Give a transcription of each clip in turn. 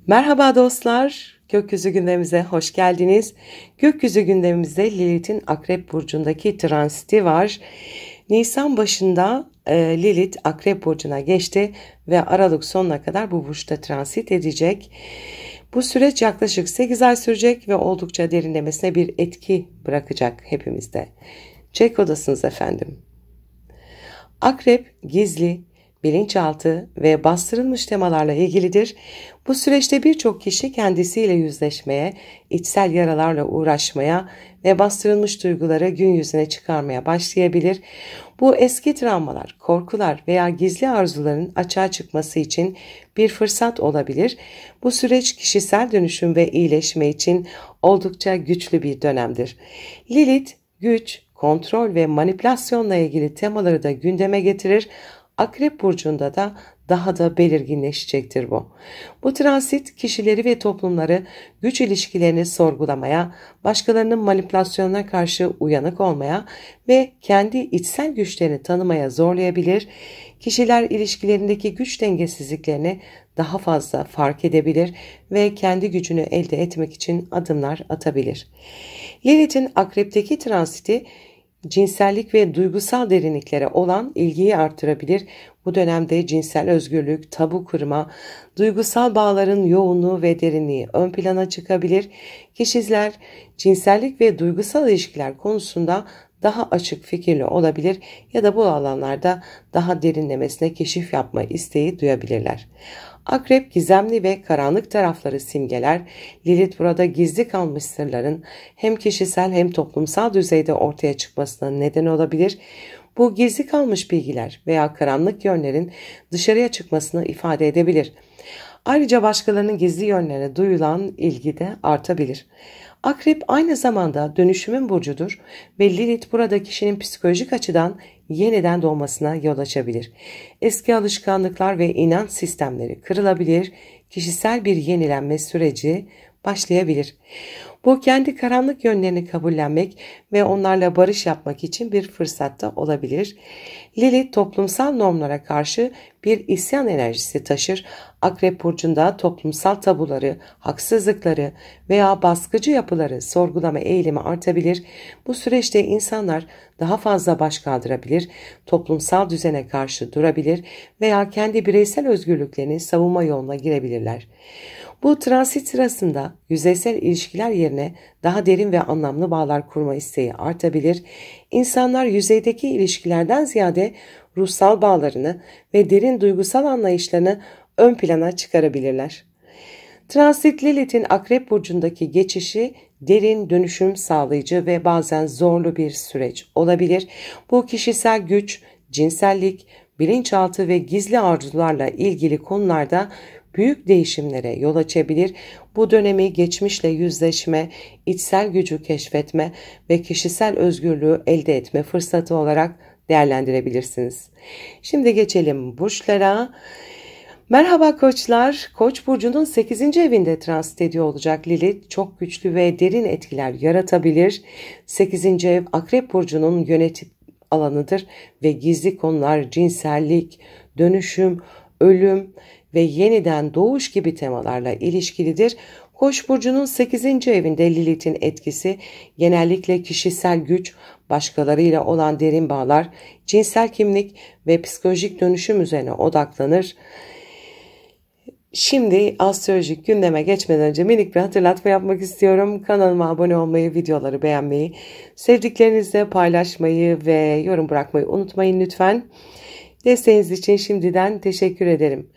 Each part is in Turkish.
Merhaba dostlar, Gökyüzü gündemimize hoş geldiniz. Gökyüzü gündemimizde Lilith'in Akrep Burcu'ndaki transiti var. Nisan başında Lilith Akrep Burcu'na geçti ve Aralık sonuna kadar bu burçta transit edecek. Bu süreç yaklaşık 8 ay sürecek ve oldukça derinlemesine bir etki bırakacak hepimizde. Çek odasınız efendim. Akrep gizli, bilinçaltı ve bastırılmış temalarla ilgilidir. Bu süreçte birçok kişi kendisiyle yüzleşmeye, içsel yaralarla uğraşmaya ve bastırılmış duyguları gün yüzüne çıkarmaya başlayabilir. Bu eski travmalar, korkular veya gizli arzuların açığa çıkması için bir fırsat olabilir. Bu süreç kişisel dönüşüm ve iyileşme için oldukça güçlü bir dönemdir. Lilith, güç, kontrol ve manipülasyonla ilgili temaları da gündeme getirir. Akrep Burcu'nda da daha da belirginleşecektir bu. Bu transit kişileri ve toplumları güç ilişkilerini sorgulamaya, başkalarının manipülasyonuna karşı uyanık olmaya ve kendi içsel güçlerini tanımaya zorlayabilir. Kişiler ilişkilerindeki güç dengesizliklerini daha fazla fark edebilir ve kendi gücünü elde etmek için adımlar atabilir. Lilith'in Akrep'teki transiti cinsellik ve duygusal derinliklere olan ilgiyi artırabilir. Bu dönemde cinsel özgürlük, tabu kırma, duygusal bağların yoğunluğu ve derinliği ön plana çıkabilir. Kişiler cinsellik ve duygusal ilişkiler konusunda daha açık fikirli olabilir ya da bu alanlarda daha derinlemesine keşif yapma isteği duyabilirler. Akrep gizemli ve karanlık tarafları simgeler. Lilith burada gizli kalmış sırların hem kişisel hem toplumsal düzeyde ortaya çıkmasına neden olabilir. Bu gizli kalmış bilgiler veya karanlık yönlerin dışarıya çıkmasını ifade edebilir. Ayrıca başkalarının gizli yönlerine duyulan ilgi de artabilir. Akrep aynı zamanda dönüşümün burcudur ve Lilith burada kişinin psikolojik açıdan yeniden doğmasına yol açabilir. Eski alışkanlıklar ve inanç sistemleri kırılabilir, kişisel bir yenilenme süreci başlayabilir. Bu kendi karanlık yönlerini kabullenmek ve onlarla barış yapmak için bir fırsat da olabilir. Lilith toplumsal normlara karşı bir isyan enerjisi taşır. Akrep Burcu'nda toplumsal tabuları, haksızlıkları veya baskıcı yapıları sorgulama eğilimi artabilir. Bu süreçte insanlar daha fazla baş kaldırabilir, toplumsal düzene karşı durabilir veya kendi bireysel özgürlüklerini savunma yoluna girebilirler. Bu transit sırasında yüzeysel ilişkiler yerine daha derin ve anlamlı bağlar kurma isteği artabilir. İnsanlar yüzeydeki ilişkilerden ziyade ruhsal bağlarını ve derin duygusal anlayışlarını ön plana çıkarabilirler. Transit Lilith'in Akrep Burcu'ndaki geçişi derin dönüşüm sağlayıcı ve bazen zorlu bir süreç olabilir. Bu kişisel güç, cinsellik, bilinçaltı ve gizli arzularla ilgili konularda büyük değişimlere yol açabilir. Bu dönemi geçmişle yüzleşme, içsel gücü keşfetme ve kişisel özgürlüğü elde etme fırsatı olarak değerlendirebilirsiniz. Şimdi geçelim burçlara. Merhaba koçlar. Koç burcunun 8. evinde transit ediyor olacak Lilith çok güçlü ve derin etkiler yaratabilir. 8. ev Akrep burcunun yönetim alanıdır ve gizli konular, cinsellik, dönüşüm, ölüm ve yeniden doğuş gibi temalarla ilişkilidir. Koç burcunun 8. evinde Lilith'in etkisi genellikle kişisel güç, başkalarıyla olan derin bağlar, cinsel kimlik ve psikolojik dönüşüm üzerine odaklanır. Şimdi astrolojik gündeme geçmeden önce minik bir hatırlatma yapmak istiyorum. Kanalıma abone olmayı, videoları beğenmeyi, sevdiklerinizle paylaşmayı ve yorum bırakmayı unutmayın lütfen. Desteğiniz için şimdiden teşekkür ederim.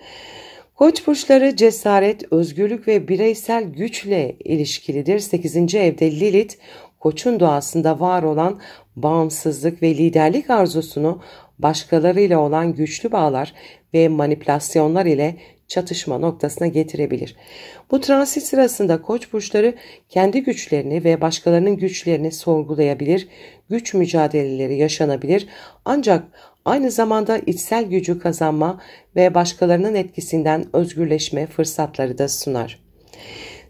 Koç burçları cesaret, özgürlük ve bireysel güçle ilişkilidir. 8. evde Lilith, Koç'un doğasında var olan bağımsızlık ve liderlik arzusunu başkalarıyla olan güçlü bağlar ve manipülasyonlar ile çatışma noktasına getirebilir. Bu transit sırasında Koç burçları kendi güçlerini ve başkalarının güçlerini sorgulayabilir, güç mücadeleleri yaşanabilir ancak aynı zamanda içsel gücü kazanma ve başkalarının etkisinden özgürleşme fırsatları da sunar.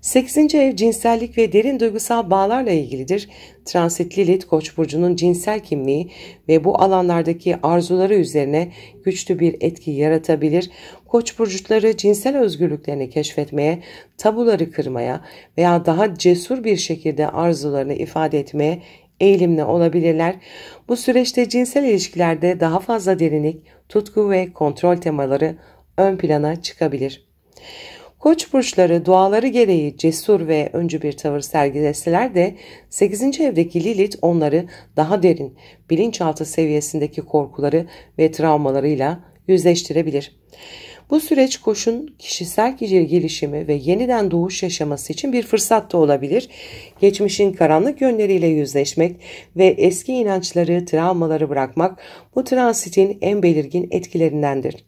8. ev cinsellik ve derin duygusal bağlarla ilgilidir. Transit Lilith Koç burcunun cinsel kimliği ve bu alanlardaki arzuları üzerine güçlü bir etki yaratabilir. Koç burçları cinsel özgürlüklerini keşfetmeye, tabuları kırmaya veya daha cesur bir şekilde arzularını ifade etmeye eğilimli olabilirler. Bu süreçte cinsel ilişkilerde daha fazla derinlik, tutku ve kontrol temaları ön plana çıkabilir. Koç burçları doğaları gereği cesur ve öncü bir tavır sergileseler de 8. evdeki Lilith onları daha derin, bilinçaltı seviyesindeki korkuları ve travmalarıyla yüzleştirebilir. Bu süreç Koç'un kişisel gelişimi ve yeniden doğuş yaşaması için bir fırsat da olabilir. Geçmişin karanlık yönleriyle yüzleşmek ve eski inançları, travmaları bırakmak bu transitin en belirgin etkilerindendir.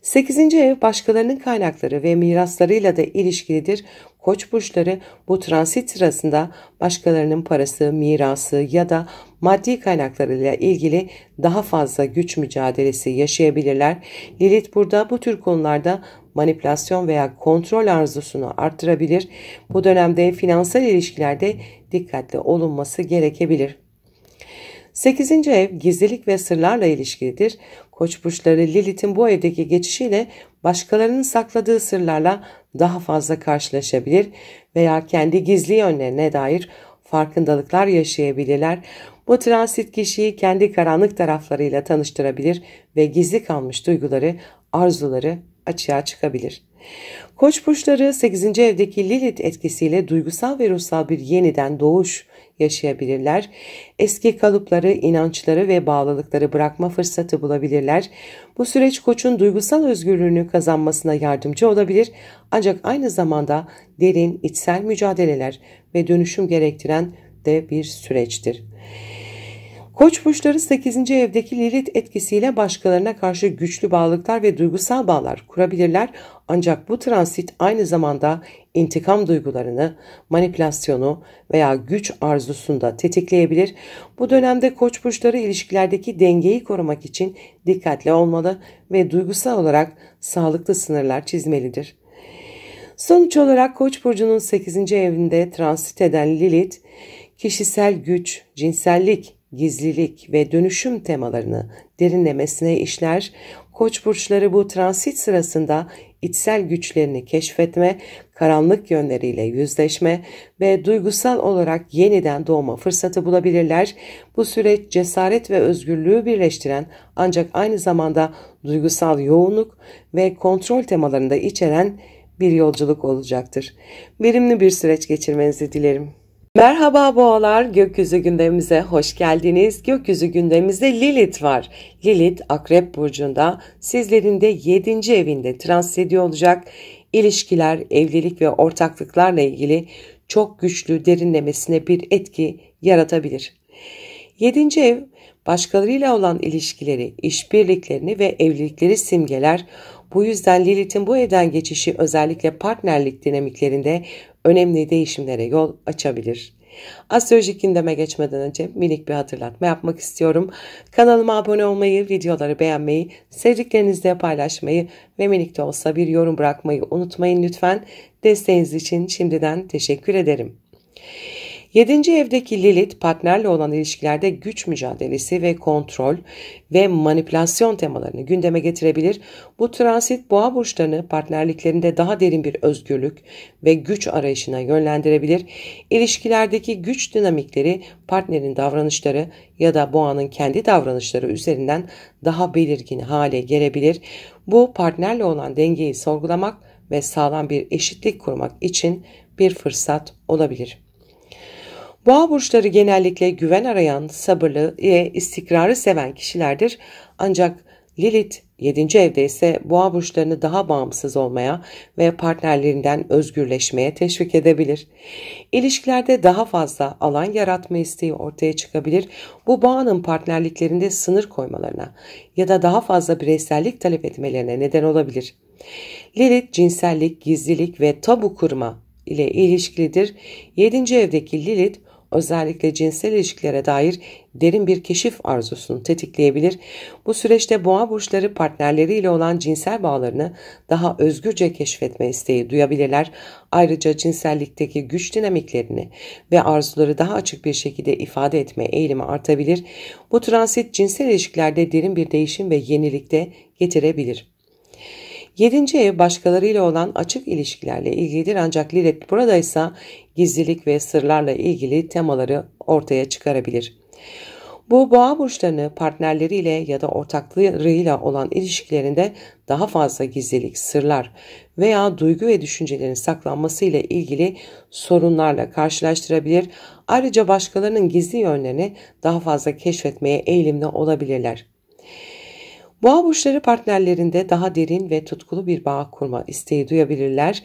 8. ev başkalarının kaynakları ve miraslarıyla da ilişkilidir. Koç burçları bu transit sırasında başkalarının parası, mirası ya da maddi kaynaklarıyla ilgili daha fazla güç mücadelesi yaşayabilirler. Lilith burada bu tür konularda manipülasyon veya kontrol arzusunu arttırabilir. Bu dönemde finansal ilişkilerde dikkatli olunması gerekebilir. 8. ev gizlilik ve sırlarla ilişkilidir. Koç burçları Lilith'in bu evdeki geçişiyle başkalarının sakladığı sırlarla daha fazla karşılaşabilir veya kendi gizli yönlerine dair farkındalıklar yaşayabilirler. Bu transit kişiyi kendi karanlık taraflarıyla tanıştırabilir ve gizli kalmış duyguları, arzuları açığa çıkabilir. Koç burçları 8. evdeki Lilith etkisiyle duygusal ve ruhsal bir yeniden doğuş yaşayabilirler. Eski kalıpları, inançları ve bağlılıkları bırakma fırsatı bulabilirler. Bu süreç Koç'un duygusal özgürlüğünü kazanmasına yardımcı olabilir. Ancak aynı zamanda derin içsel mücadeleler ve dönüşüm gerektiren de bir süreçtir. Koç burçları 8. evdeki Lilith etkisiyle başkalarına karşı güçlü bağlılıklar ve duygusal bağlar kurabilirler. Ancak bu transit aynı zamanda intikam duygularını, manipülasyonu veya güç arzusunu da tetikleyebilir. Bu dönemde Koç burçları ilişkilerdeki dengeyi korumak için dikkatli olmalı ve duygusal olarak sağlıklı sınırlar çizmelidir. Sonuç olarak Koç burcunun 8. evinde transit eden Lilith, kişisel güç, cinsellik, gizlilik ve dönüşüm temalarını derinlemesine işler. Koç burçları bu transit sırasında içsel güçlerini keşfetme, karanlık yönleriyle yüzleşme ve duygusal olarak yeniden doğma fırsatı bulabilirler. Bu süreç cesaret ve özgürlüğü birleştiren ancak aynı zamanda duygusal yoğunluk ve kontrol temalarını da içeren bir yolculuk olacaktır. Verimli bir süreç geçirmenizi dilerim. Merhaba boğalar, gökyüzü gündemimize hoş geldiniz. Gökyüzü gündemimizde Lilith var. Lilith Akrep burcunda, sizlerin de 7. evinde transit ediyor olacak. İlişkiler, evlilik ve ortaklıklarla ilgili çok güçlü derinlemesine bir etki yaratabilir. 7. ev başkalarıyla olan ilişkileri, işbirliklerini ve evlilikleri simgeler. Bu yüzden Lilith'in bu evden geçişi özellikle partnerlik dinamiklerinde önemli değişimlere yol açabilir. Astrolojik gündeme geçmeden önce minik bir hatırlatma yapmak istiyorum. Kanalıma abone olmayı, videoları beğenmeyi, sevdiklerinizle paylaşmayı ve minik de olsa bir yorum bırakmayı unutmayın lütfen. Desteğiniz için şimdiden teşekkür ederim. 7. evdeki Lilith partnerle olan ilişkilerde güç mücadelesi ve kontrol ve manipülasyon temalarını gündeme getirebilir. Bu transit boğa burçlarını partnerliklerinde daha derin bir özgürlük ve güç arayışına yönlendirebilir. İlişkilerdeki güç dinamikleri partnerin davranışları ya da boğanın kendi davranışları üzerinden daha belirgin hale gelebilir. Bu partnerle olan dengeyi sorgulamak ve sağlam bir eşitlik kurmak için bir fırsat olabilir. Boğa burçları genellikle güven arayan, sabırlı ve istikrarı seven kişilerdir. Ancak Lilith 7. evde ise boğa burçlarını daha bağımsız olmaya ve partnerlerinden özgürleşmeye teşvik edebilir. İlişkilerde daha fazla alan yaratma isteği ortaya çıkabilir. Bu boğanın partnerliklerinde sınır koymalarına ya da daha fazla bireysellik talep etmelerine neden olabilir. Lilith cinsellik, gizlilik ve tabu kurma ile ilişkilidir. 7. evdeki Lilith özellikle cinsel ilişkilere dair derin bir keşif arzusunu tetikleyebilir. Bu süreçte boğa burçları partnerleriyle olan cinsel bağlarını daha özgürce keşfetme isteği duyabilirler. Ayrıca cinsellikteki güç dinamiklerini ve arzuları daha açık bir şekilde ifade etme eğilimi artabilir. Bu transit cinsel ilişkilerde derin bir değişim ve yenilik de getirebilir. 7. ev başkalarıyla olan açık ilişkilerle ilgilidir ancak Lilith burada ise gizlilik ve sırlarla ilgili temaları ortaya çıkarabilir. Bu boğa burçlarını partnerleriyle ya da ortaklarıyla olan ilişkilerinde daha fazla gizlilik, sırlar veya duygu ve düşüncelerin saklanması ile ilgili sorunlarla karşılaştırabilir. Ayrıca başkalarının gizli yönlerini daha fazla keşfetmeye eğilimli olabilirler. Boğa burçları partnerlerinde daha derin ve tutkulu bir bağ kurma isteği duyabilirler.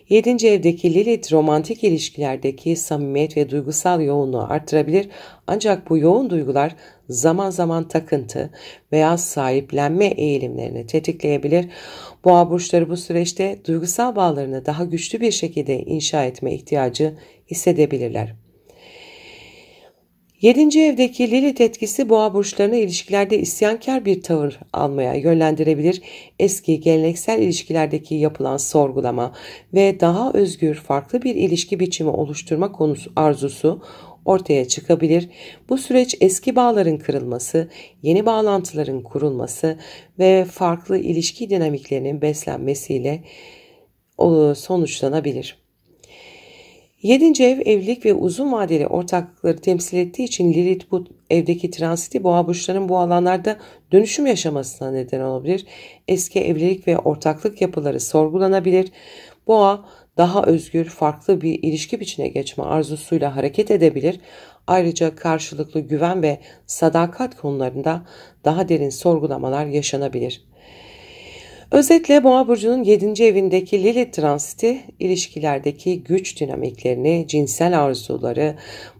7. evdeki Lilith romantik ilişkilerdeki samimiyet ve duygusal yoğunluğu artırabilir. Ancak bu yoğun duygular zaman zaman takıntı veya sahiplenme eğilimlerini tetikleyebilir. Boğa burçları bu süreçte duygusal bağlarını daha güçlü bir şekilde inşa etme ihtiyacı hissedebilirler. 7. evdeki Lilith etkisi boğa burçlarına ilişkilerde isyankar bir tavır almaya yönlendirebilir. Eski geleneksel ilişkilerdeki yapılan sorgulama ve daha özgür farklı bir ilişki biçimi oluşturma konusu arzusu ortaya çıkabilir. Bu süreç eski bağların kırılması, yeni bağlantıların kurulması ve farklı ilişki dinamiklerinin beslenmesiyle sonuçlanabilir. 7. ev evlilik ve uzun vadeli ortaklıkları temsil ettiği için Lilith bu evdeki transiti boğa burçlarının bu alanlarda dönüşüm yaşamasına neden olabilir. Eski evlilik ve ortaklık yapıları sorgulanabilir. Boğa daha özgür, farklı bir ilişki biçimine geçme arzusuyla hareket edebilir. Ayrıca karşılıklı güven ve sadakat konularında daha derin sorgulamalar yaşanabilir. Özetle Boğa burcunun 7. evindeki Lilith transiti ilişkilerdeki güç dinamiklerini, cinsel arzuları,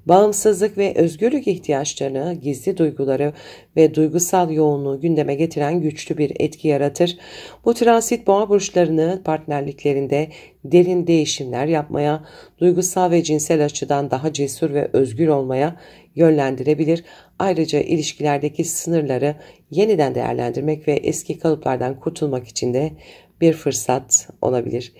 bağımsızlık ve özgürlük ihtiyaçlarını, gizli duyguları ve duygusal yoğunluğu gündeme getiren güçlü bir etki yaratır. Bu transit Boğa burçlarını partnerliklerinde derin değişimler yapmaya, duygusal ve cinsel açıdan daha cesur ve özgür olmaya yönlendirebilir. Ayrıca ilişkilerdeki sınırları yeniden değerlendirmek ve eski kalıplardan kurtulmak için de bir fırsat olabilir.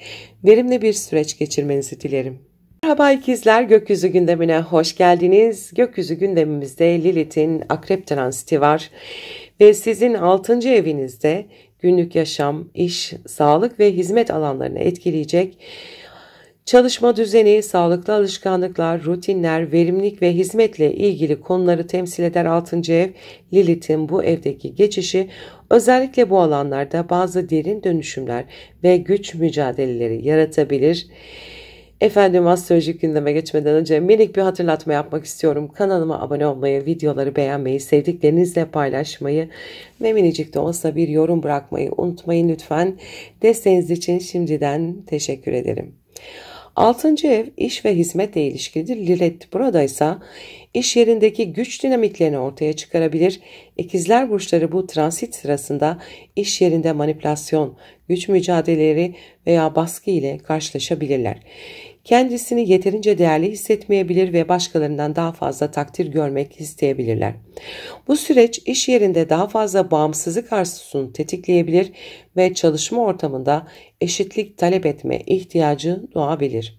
Verimli bir süreç geçirmenizi dilerim. Merhaba ikizler, gökyüzü gündemine hoş geldiniz. Gökyüzü gündemimizde Lilith'in akrep transiti var ve sizin 6. evinizde günlük yaşam, iş, sağlık ve hizmet alanlarını etkileyecek. Çalışma düzeni, sağlıklı alışkanlıklar, rutinler, verimlilik ve hizmetle ilgili konuları temsil eder 6. ev. Lilith'in bu evdeki geçişi özellikle bu alanlarda bazı derin dönüşümler ve güç mücadeleleri yaratabilir. Efendim, astrolojik gündeme geçmeden önce minik bir hatırlatma yapmak istiyorum. Kanalıma abone olmayı, videoları beğenmeyi, sevdiklerinizle paylaşmayı ve minicik de olsa bir yorum bırakmayı unutmayın lütfen. Desteğiniz için şimdiden teşekkür ederim. 6. ev iş ve hizmetle ilişkilidir. Lilith burada ise iş yerindeki güç dinamiklerini ortaya çıkarabilir. İkizler burçları bu transit sırasında iş yerinde manipülasyon, güç mücadeleleri veya baskı ile karşılaşabilirler. Kendisini yeterince değerli hissetmeyebilir ve başkalarından daha fazla takdir görmek isteyebilirler. Bu süreç iş yerinde daha fazla bağımsızlık arzusunu tetikleyebilir ve çalışma ortamında eşitlik talep etme ihtiyacı doğabilir.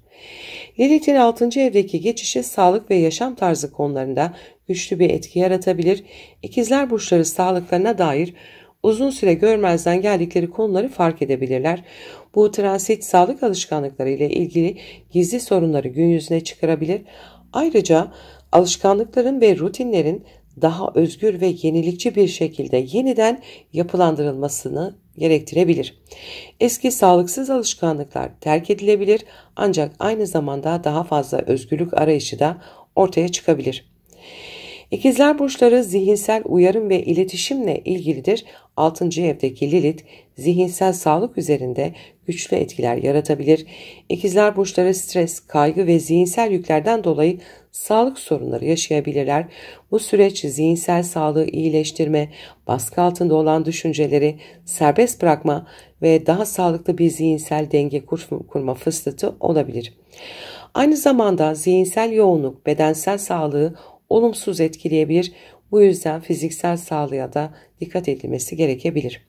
Lilith'in 6. evdeki geçişi sağlık ve yaşam tarzı konularında güçlü bir etki yaratabilir. İkizler burçları sağlıklarına dair uzun süre görmezden geldikleri konuları fark edebilirler. Bu transit sağlık alışkanlıkları ile ilgili gizli sorunları gün yüzüne çıkarabilir. Ayrıca alışkanlıkların ve rutinlerin daha özgür ve yenilikçi bir şekilde yeniden yapılandırılmasını gerektirebilir. Eski sağlıksız alışkanlıklar terk edilebilir ancak aynı zamanda daha fazla özgürlük arayışı da ortaya çıkabilir. İkizler burçları zihinsel uyarım ve iletişimle ilgilidir. 6. evdeki Lilith zihinsel sağlık üzerinde güçlü etkiler yaratabilir. İkizler burçları stres, kaygı ve zihinsel yüklerden dolayı sağlık sorunları yaşayabilirler. Bu süreç zihinsel sağlığı iyileştirme, baskı altında olan düşünceleri serbest bırakma ve daha sağlıklı bir zihinsel denge kurma fırsatı olabilir. Aynı zamanda zihinsel yoğunluk bedensel sağlığı olumsuz etkileyebilir. Bu yüzden fiziksel sağlığa da dikkat edilmesi gerekebilir.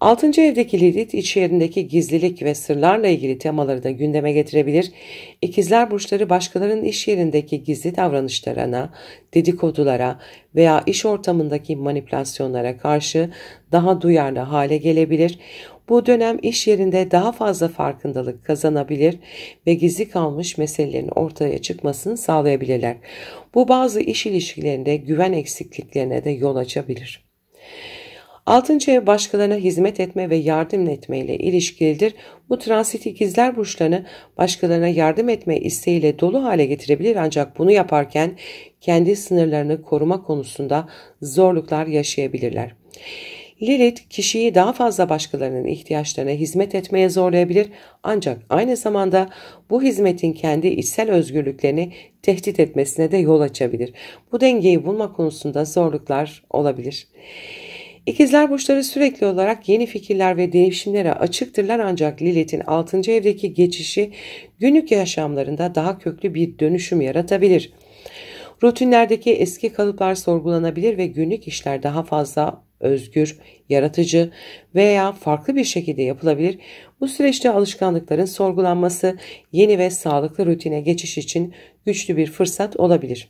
Altıncı evdeki Lilith iç yerindeki gizlilik ve sırlarla ilgili temaları da gündeme getirebilir. İkizler burçları başkalarının iş yerindeki gizli davranışlarına, dedikodulara veya iş ortamındaki manipülasyonlara karşı daha duyarlı hale gelebilir. Bu dönem iş yerinde daha fazla farkındalık kazanabilir ve gizli kalmış meselelerin ortaya çıkmasını sağlayabilirler. Bu bazı iş ilişkilerinde güven eksikliklerine de yol açabilir. Altıncı ev başkalarına hizmet etme ve yardım etme ile ilişkilidir. Bu transit ikizler burçlarını başkalarına yardım etme isteğiyle dolu hale getirebilir, ancak bunu yaparken kendi sınırlarını koruma konusunda zorluklar yaşayabilirler. Lilith kişiyi daha fazla başkalarının ihtiyaçlarına hizmet etmeye zorlayabilir, ancak aynı zamanda bu hizmetin kendi içsel özgürlüklerini tehdit etmesine de yol açabilir. Bu dengeyi bulma konusunda zorluklar olabilir. İkizler burçları sürekli olarak yeni fikirler ve değişimlere açıktırlar, ancak Lilith'in 6. evdeki geçişi günlük yaşamlarında daha köklü bir dönüşüm yaratabilir. Rutinlerdeki eski kalıplar sorgulanabilir ve günlük işler daha fazla özgür, yaratıcı veya farklı bir şekilde yapılabilir. Bu süreçte alışkanlıkların sorgulanması yeni ve sağlıklı rutine geçiş için güçlü bir fırsat olabilir.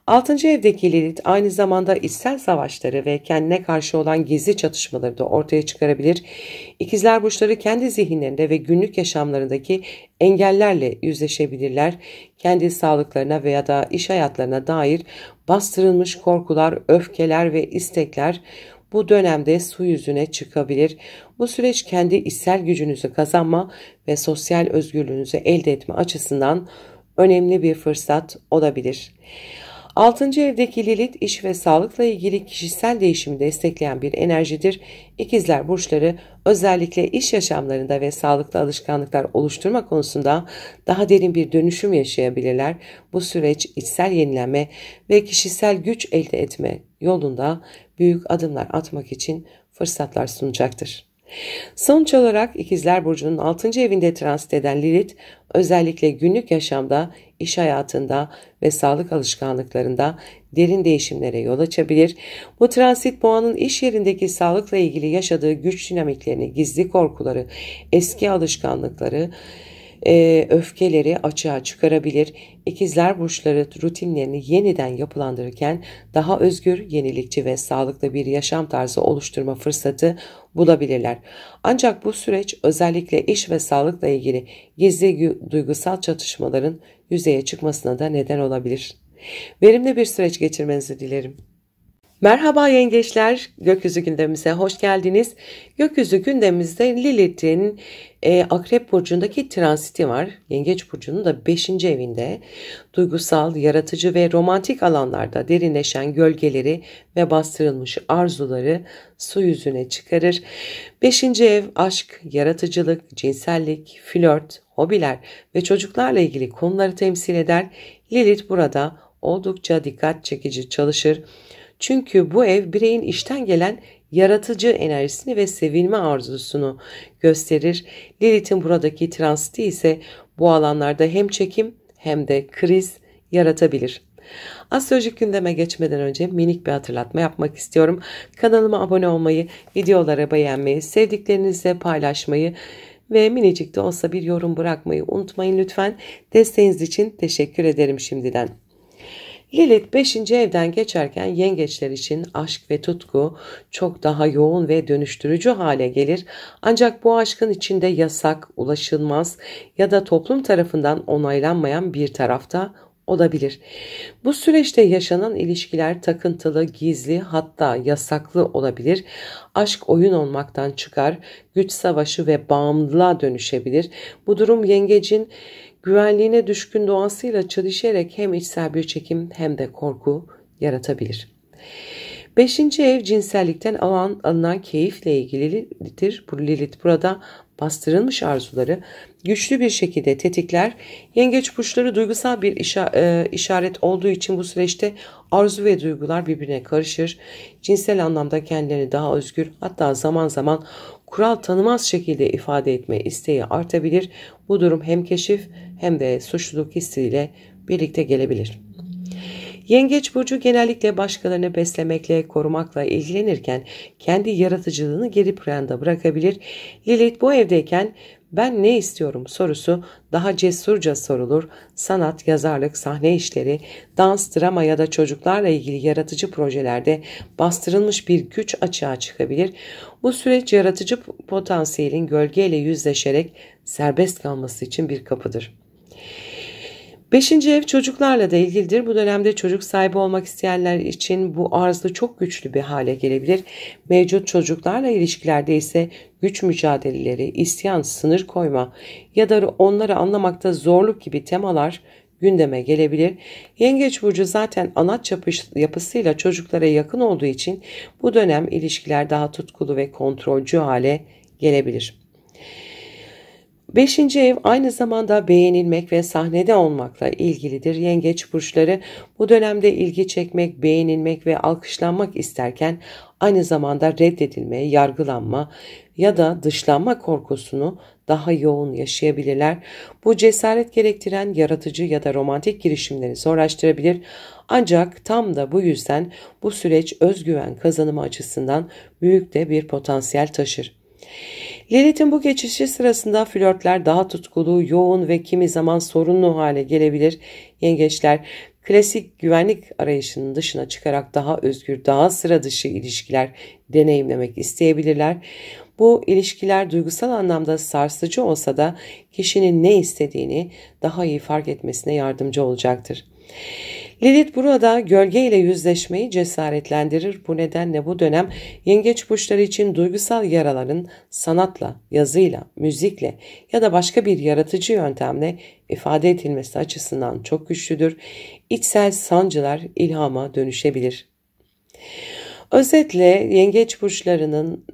6. evdeki Lilith aynı zamanda içsel savaşları ve kendine karşı olan gizli çatışmaları da ortaya çıkarabilir. İkizler burçları kendi zihinlerinde ve günlük yaşamlarındaki engellerle yüzleşebilirler. Kendi sağlıklarına veya da iş hayatlarına dair bastırılmış korkular, öfkeler ve istekler bu dönemde su yüzüne çıkabilir. Bu süreç kendi içsel gücünüzü kazanma ve sosyal özgürlüğünüzü elde etme açısından önemli bir fırsat olabilir. 6. evdeki Lilith iş ve sağlıkla ilgili kişisel değişimi destekleyen bir enerjidir. İkizler burçları özellikle iş yaşamlarında ve sağlıklı alışkanlıklar oluşturma konusunda daha derin bir dönüşüm yaşayabilirler. Bu süreç içsel yenilenme ve kişisel güç elde etme yolunda büyük adımlar atmak için fırsatlar sunacaktır. Sonuç olarak İkizler Burcu'nun 6. evinde transit eden Lilith, özellikle günlük yaşamda, iş hayatında ve sağlık alışkanlıklarında derin değişimlere yol açabilir. Bu transit boğanın iş yerindeki sağlıkla ilgili yaşadığı güç dinamiklerini, gizli korkuları, eski alışkanlıkları, öfkeleri açığa çıkarabilir. İkizler burçları rutinlerini yeniden yapılandırırken daha özgür, yenilikçi ve sağlıklı bir yaşam tarzı oluşturma fırsatı bulabilirler. Ancak bu süreç özellikle iş ve sağlıkla ilgili gizli duygusal çatışmaların yüzeye çıkmasına da neden olabilir. Verimli bir süreç geçirmenizi dilerim. Merhaba yengeçler, gökyüzü gündemimize hoş geldiniz. Gökyüzü gündemimizde Lilith'in Akrep Burcu'ndaki transiti var. Yengeç Burcu'nun da 5. evinde duygusal, yaratıcı ve romantik alanlarda derinleşen gölgeleri ve bastırılmış arzuları su yüzüne çıkarır. 5. ev aşk, yaratıcılık, cinsellik, flört, hobiler ve çocuklarla ilgili konuları temsil eder. Lilith burada oldukça dikkat çekici çalışır. Çünkü bu ev bireyin içten gelen yaratıcı enerjisini ve sevilme arzusunu gösterir. Lilith'in buradaki transiti ise bu alanlarda hem çekim hem de kriz yaratabilir. Astrolojik gündeme geçmeden önce minik bir hatırlatma yapmak istiyorum. Kanalıma abone olmayı, videoları beğenmeyi, sevdiklerinizle paylaşmayı ve minicik de olsa bir yorum bırakmayı unutmayın lütfen. Desteğiniz için teşekkür ederim şimdiden. Lilith 5. evden geçerken yengeçler için aşk ve tutku çok daha yoğun ve dönüştürücü hale gelir. Ancak bu aşkın içinde yasak, ulaşılmaz ya da toplum tarafından onaylanmayan bir tarafta olabilir. Bu süreçte yaşanan ilişkiler takıntılı, gizli, hatta yasaklı olabilir. Aşk oyun olmaktan çıkar, güç savaşı ve bağımlılığa dönüşebilir. Bu durum yengecin güvenliğine düşkün doğasıyla çelişerek hem içsel bir çekim hem de korku yaratabilir. 5. ev cinsellikten alınan keyifle ilgilidir. Bu Lilith burada bastırılmış arzuları güçlü bir şekilde tetikler. Yengeç burçları duygusal bir işaret olduğu için bu süreçte arzu ve duygular birbirine karışır. Cinsel anlamda kendilerini daha özgür, hatta zaman zaman kural tanımaz şekilde ifade etme isteği artabilir. Bu durum hem keşif hem de suçluluk hissiyle birlikte gelebilir. Yengeç burcu genellikle başkalarını beslemekle, korumakla ilgilenirken kendi yaratıcılığını geri planda bırakabilir. Lilith bu evdeyken ben ne istiyorum sorusu daha cesurca sorulur. Sanat, yazarlık, sahne işleri, dans, drama ya da çocuklarla ilgili yaratıcı projelerde bastırılmış bir güç açığa çıkabilir. Bu süreç yaratıcı potansiyelin gölgeyle yüzleşerek serbest kalması için bir kapıdır. 5. ev çocuklarla da ilgilidir. Bu dönemde çocuk sahibi olmak isteyenler için bu arzu çok güçlü bir hale gelebilir. Mevcut çocuklarla ilişkilerde ise güç mücadeleleri, isyan, sınır koyma ya da onları anlamakta zorluk gibi temalar gündeme gelebilir. Yengeç burcu zaten anaç yapısıyla çocuklara yakın olduğu için bu dönem ilişkiler daha tutkulu ve kontrolcü hale gelebilir. 5. ev aynı zamanda beğenilmek ve sahnede olmakla ilgilidir. Yengeç burçları bu dönemde ilgi çekmek, beğenilmek ve alkışlanmak isterken aynı zamanda reddedilme, yargılanma ya da dışlanma korkusunu daha yoğun yaşayabilirler. Bu cesaret gerektiren yaratıcı ya da romantik girişimleri zorlaştırabilir. Ancak tam da bu yüzden bu süreç özgüven kazanımı açısından büyük de bir potansiyel taşır. Lilith'in bu geçişi sırasında flörtler daha tutkulu, yoğun ve kimi zaman sorunlu hale gelebilir. Yengeçler klasik güvenlik arayışının dışına çıkarak daha özgür, daha sıra dışı ilişkiler deneyimlemek isteyebilirler. Bu ilişkiler duygusal anlamda sarsıcı olsa da kişinin ne istediğini daha iyi fark etmesine yardımcı olacaktır. Lilith burada gölgeyle yüzleşmeyi cesaretlendirir. Bu nedenle bu dönem yengeç burçları için duygusal yaraların sanatla, yazıyla, müzikle ya da başka bir yaratıcı yöntemle ifade edilmesi açısından çok güçlüdür. İçsel sancılar ilhama dönüşebilir. Özetle yengeç burçlarının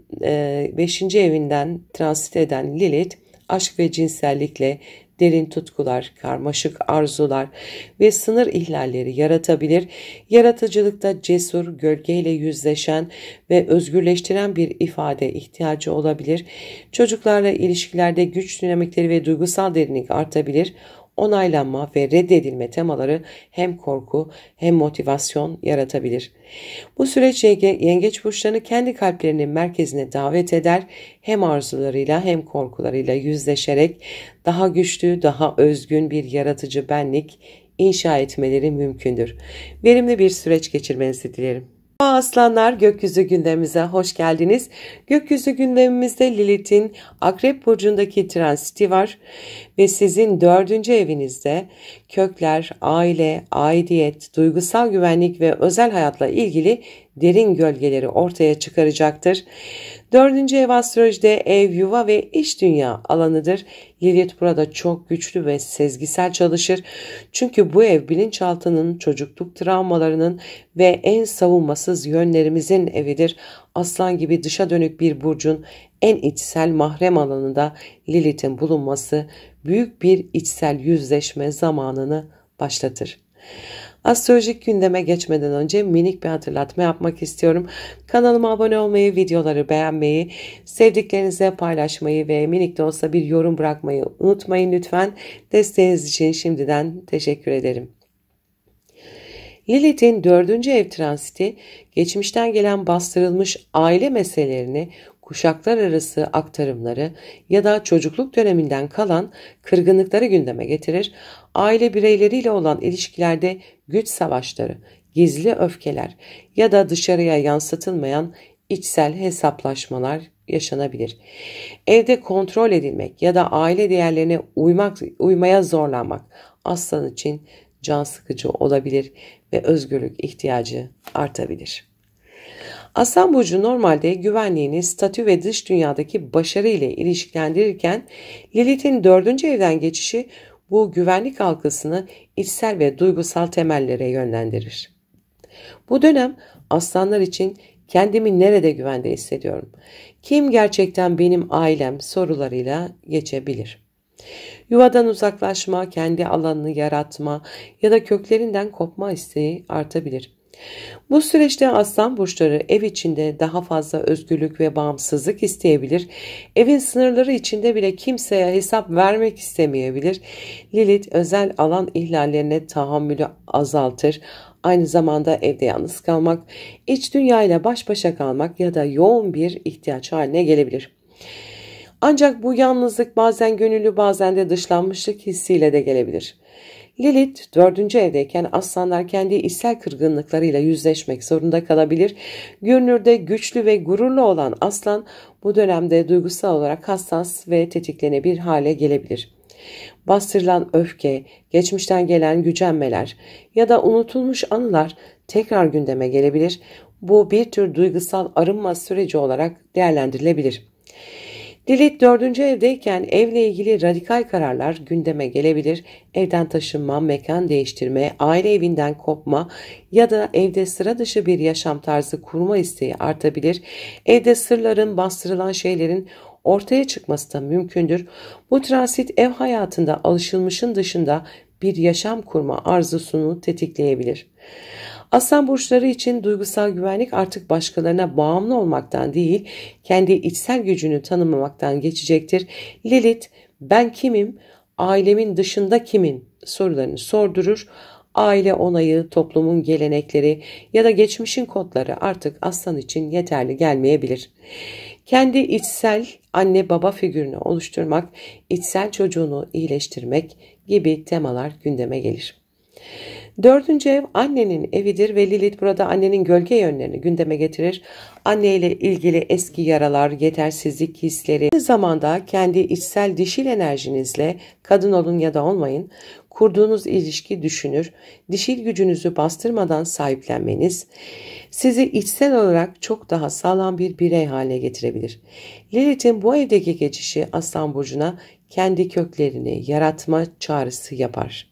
5. evinden transit eden Lilith, aşk ve cinsellikle derin tutkular, karmaşık arzular ve sınır ihlalleri yaratabilir. Yaratıcılıkta cesur, gölgeyle yüzleşen ve özgürleştiren bir ifade ihtiyacı olabilir. Çocuklarla ilişkilerde güç dinamikleri ve duygusal derinlik artabilir. Onaylanma ve reddedilme temaları hem korku hem motivasyon yaratabilir. Bu süreç yengeç burçlarını kendi kalplerinin merkezine davet eder. Hem arzularıyla hem korkularıyla yüzleşerek daha güçlü, daha özgün bir yaratıcı benlik inşa etmeleri mümkündür. Verimli bir süreç geçirmenizi dilerim. Aslanlar, gökyüzü gündemimize hoş geldiniz. Gökyüzü gündemimizde Lilith'in Akrep burcundaki transiti var ve sizin 4. evinizde kökler, aile, aidiyet, duygusal güvenlik ve özel hayatla ilgili derin gölgeleri ortaya çıkaracaktır. 4. ev astrolojide ev, yuva ve iş dünya alanıdır. Lilith burada çok güçlü ve sezgisel çalışır. Çünkü bu ev bilinçaltının, çocukluk travmalarının ve en savunmasız yönlerimizin evidir. Aslan gibi dışa dönük bir burcun en içsel mahrem alanında Lilith'in bulunması büyük bir içsel yüzleşme zamanını başlatır. Astrolojik gündeme geçmeden önce minik bir hatırlatma yapmak istiyorum. Kanalıma abone olmayı, videoları beğenmeyi, sevdiklerinize paylaşmayı ve minik de olsa bir yorum bırakmayı unutmayın lütfen. Desteğiniz için şimdiden teşekkür ederim. Lilith'in 4. ev transiti geçmişten gelen bastırılmış aile meselelerini, kuşaklar arası aktarımları ya da çocukluk döneminden kalan kırgınlıkları gündeme getirir. Aile bireyleriyle olan ilişkilerde güç savaşları, gizli öfkeler ya da dışarıya yansıtılmayan içsel hesaplaşmalar yaşanabilir. Evde kontrol edilmek ya da aile değerlerine uymaya zorlanmak aslan için can sıkıcı olabilir ve özgürlük ihtiyacı artabilir. Aslan burcu normalde güvenliğini, statü ve dış dünyadaki başarı ile ilişkilendirirken Lilith'in 4. evden geçişi bu güvenlik algısını içsel ve duygusal temellere yönlendirir. Bu dönem aslanlar için kendimi nerede güvende hissediyorum? Kim gerçekten benim ailem sorularıyla geçebilir. Yuvadan uzaklaşma, kendi alanını yaratma ya da köklerinden kopma isteği artabilir. Bu süreçte aslan burçları ev içinde daha fazla özgürlük ve bağımsızlık isteyebilir. Evin sınırları içinde bile kimseye hesap vermek istemeyebilir. Lilith özel alan ihlallerine tahammülü azaltır. Aynı zamanda evde yalnız kalmak, iç dünyayla baş başa kalmak ya da yoğun bir ihtiyaç haline gelebilir. Ancak bu yalnızlık bazen gönüllü, bazen de dışlanmışlık hissiyle de gelebilir. Lilith 4. evdeyken aslanlar kendi içsel kırgınlıklarıyla yüzleşmek zorunda kalabilir. Görünürde güçlü ve gururlu olan aslan bu dönemde duygusal olarak hassas ve tetiklenebilir hale gelebilir. Bastırılan öfke, geçmişten gelen gücenmeler ya da unutulmuş anılar tekrar gündeme gelebilir. Bu bir tür duygusal arınma süreci olarak değerlendirilebilir. Lilith 4. evdeyken evle ilgili radikal kararlar gündeme gelebilir. Evden taşınma, mekan değiştirme, aile evinden kopma ya da evde sıra dışı bir yaşam tarzı kurma isteği artabilir. Evde sırların, bastırılan şeylerin ortaya çıkması da mümkündür. Bu transit ev hayatında alışılmışın dışında bir yaşam kurma arzusunu tetikleyebilir. Aslan burçları için duygusal güvenlik artık başkalarına bağımlı olmaktan değil, kendi içsel gücünü tanımlamaktan geçecektir. Lilith, ben kimim, ailemin dışında kimin sorularını sordurur. Aile onayı, toplumun gelenekleri ya da geçmişin kodları artık aslan için yeterli gelmeyebilir. Kendi içsel anne baba figürünü oluşturmak, içsel çocuğunu iyileştirmek gibi temalar gündeme gelir. 4. ev annenin evidir ve Lilith burada annenin gölge yönlerini gündeme getirir. Anne ile ilgili eski yaralar, yetersizlik hisleri, aynı zamanda kendi içsel dişil enerjinizle kadın olun ya da olmayın, kurduğunuz ilişki düşünür, dişil gücünüzü bastırmadan sahiplenmeniz sizi içsel olarak çok daha sağlam bir birey haline getirebilir. Lilith'in bu evdeki geçişi Aslan Burcu'na kendi köklerini yaratma çağrısı yapar.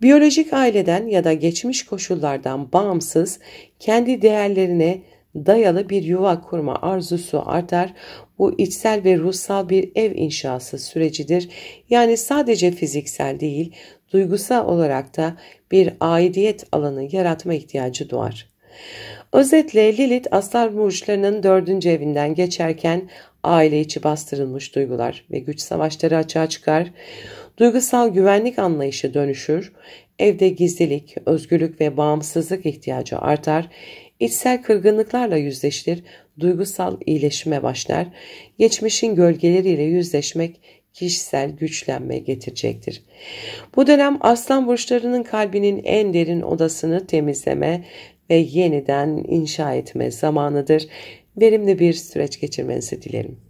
Biyolojik aileden ya da geçmiş koşullardan bağımsız kendi değerlerine dayalı bir yuva kurma arzusu artar. Bu içsel ve ruhsal bir ev inşası sürecidir. Yani sadece fiziksel değil, duygusal olarak da bir aidiyet alanı yaratma ihtiyacı doğar. Özetle Lilith Aslan burçlarının 4. evinden geçerken aile içi bastırılmış duygular ve güç savaşları açığa çıkar. Duygusal güvenlik anlayışı dönüşür. Evde gizlilik, özgürlük ve bağımsızlık ihtiyacı artar. İçsel kırgınlıklarla yüzleşir. Duygusal iyileşime başlar. Geçmişin gölgeleriyle yüzleşmek kişisel güçlenme getirecektir. Bu dönem Aslan burçlarının kalbinin en derin odasını temizleme ve yeniden inşa etme zamanıdır. Verimli bir süreç geçirmenizi dilerim.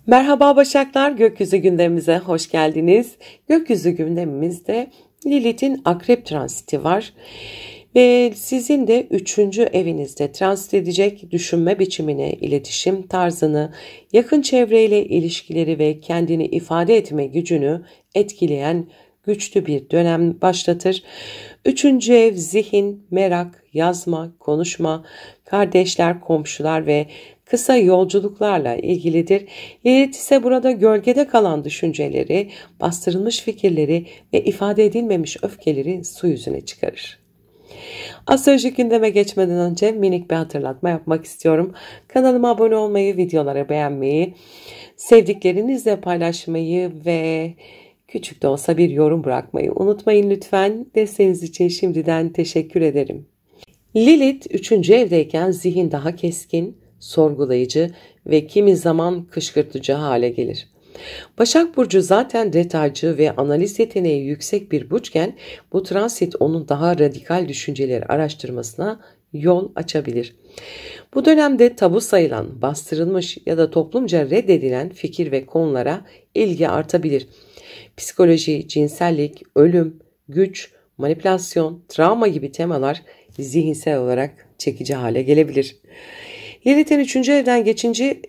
Merhaba Başaklar, gökyüzü gündemimize hoş geldiniz. Gökyüzü gündemimizde Lilith'in akrep transiti var. Ve sizin de 3. evinizde transit edecek düşünme biçimini, iletişim tarzını, yakın çevreyle ilişkileri ve kendini ifade etme gücünü etkileyen güçlü bir dönem başlatır. 3. ev zihin, merak, yazma, konuşma, kardeşler, komşular ve kısa yolculuklarla ilgilidir. Lilith ise burada gölgede kalan düşünceleri, bastırılmış fikirleri ve ifade edilmemiş öfkeleri su yüzüne çıkarır. Astrolojik gündeme geçmeden önce minik bir hatırlatma yapmak istiyorum. Kanalıma abone olmayı, videoları beğenmeyi, sevdiklerinizle paylaşmayı ve küçük de olsa bir yorum bırakmayı unutmayın lütfen. Desteğiniz için şimdiden teşekkür ederim. Lilith 3. evdeyken zihin daha keskin, sorgulayıcı ve kimi zaman kışkırtıcı hale gelir. Başak Burcu zaten detaycı ve analiz yeteneği yüksek bir burçken bu transit onun daha radikal düşünceleri araştırmasına yol açabilir. Bu dönemde tabu sayılan, bastırılmış ya da toplumca reddedilen fikir ve konulara ilgi artabilir. Psikoloji, cinsellik, ölüm, güç, manipülasyon, travma gibi temalar zihinsel olarak çekici hale gelebilir. Lilith'in 3. evden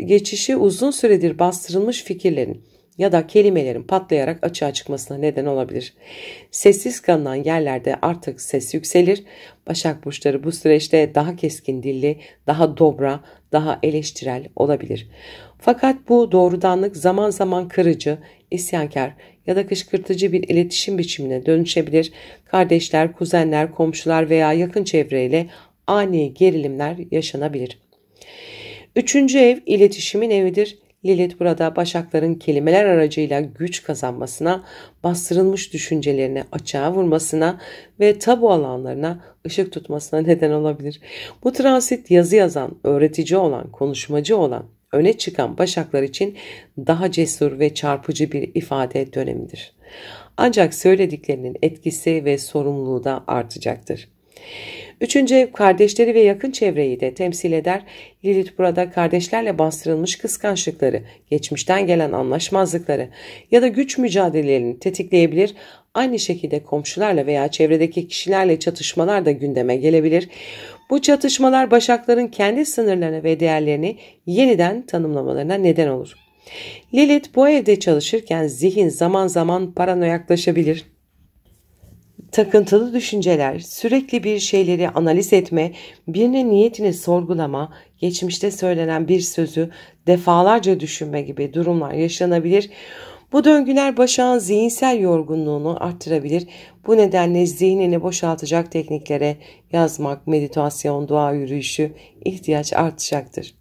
geçişi uzun süredir bastırılmış fikirlerin ya da kelimelerin patlayarak açığa çıkmasına neden olabilir. Sessiz kalınan yerlerde artık ses yükselir. Başak burçları bu süreçte daha keskin dilli, daha dobra, daha eleştirel olabilir. Fakat bu doğrudanlık zaman zaman kırıcı, isyankar ya da kışkırtıcı bir iletişim biçimine dönüşebilir. Kardeşler, kuzenler, komşular veya yakın çevreyle ani gerilimler yaşanabilir. 3. ev iletişimin evidir. Lilith burada Başakların kelimeler aracıyla güç kazanmasına, bastırılmış düşüncelerini açığa vurmasına ve tabu alanlarına ışık tutmasına neden olabilir. Bu transit yazı yazan, öğretici olan, konuşmacı olan, öne çıkan Başaklar için daha cesur ve çarpıcı bir ifade dönemidir. Ancak söylediklerinin etkisi ve sorumluluğu da artacaktır. Üçüncü ev kardeşleri ve yakın çevreyi de temsil eder. Lilith burada kardeşlerle bastırılmış kıskançlıkları, geçmişten gelen anlaşmazlıkları ya da güç mücadelelerini tetikleyebilir. Aynı şekilde komşularla veya çevredeki kişilerle çatışmalar da gündeme gelebilir. Bu çatışmalar Başakların kendi sınırlarını ve değerlerini yeniden tanımlamalarına neden olur. Lilith bu evde çalışırken zihin zaman zaman paranoyaklaşabilir. Takıntılı düşünceler, sürekli bir şeyleri analiz etme, birinin niyetini sorgulama, geçmişte söylenen bir sözü defalarca düşünme gibi durumlar yaşanabilir. Bu döngüler Başak'ın zihinsel yorgunluğunu arttırabilir. Bu nedenle zihnini boşaltacak tekniklere yazmak, meditasyon, dua yürüyüşü ihtiyaç artacaktır.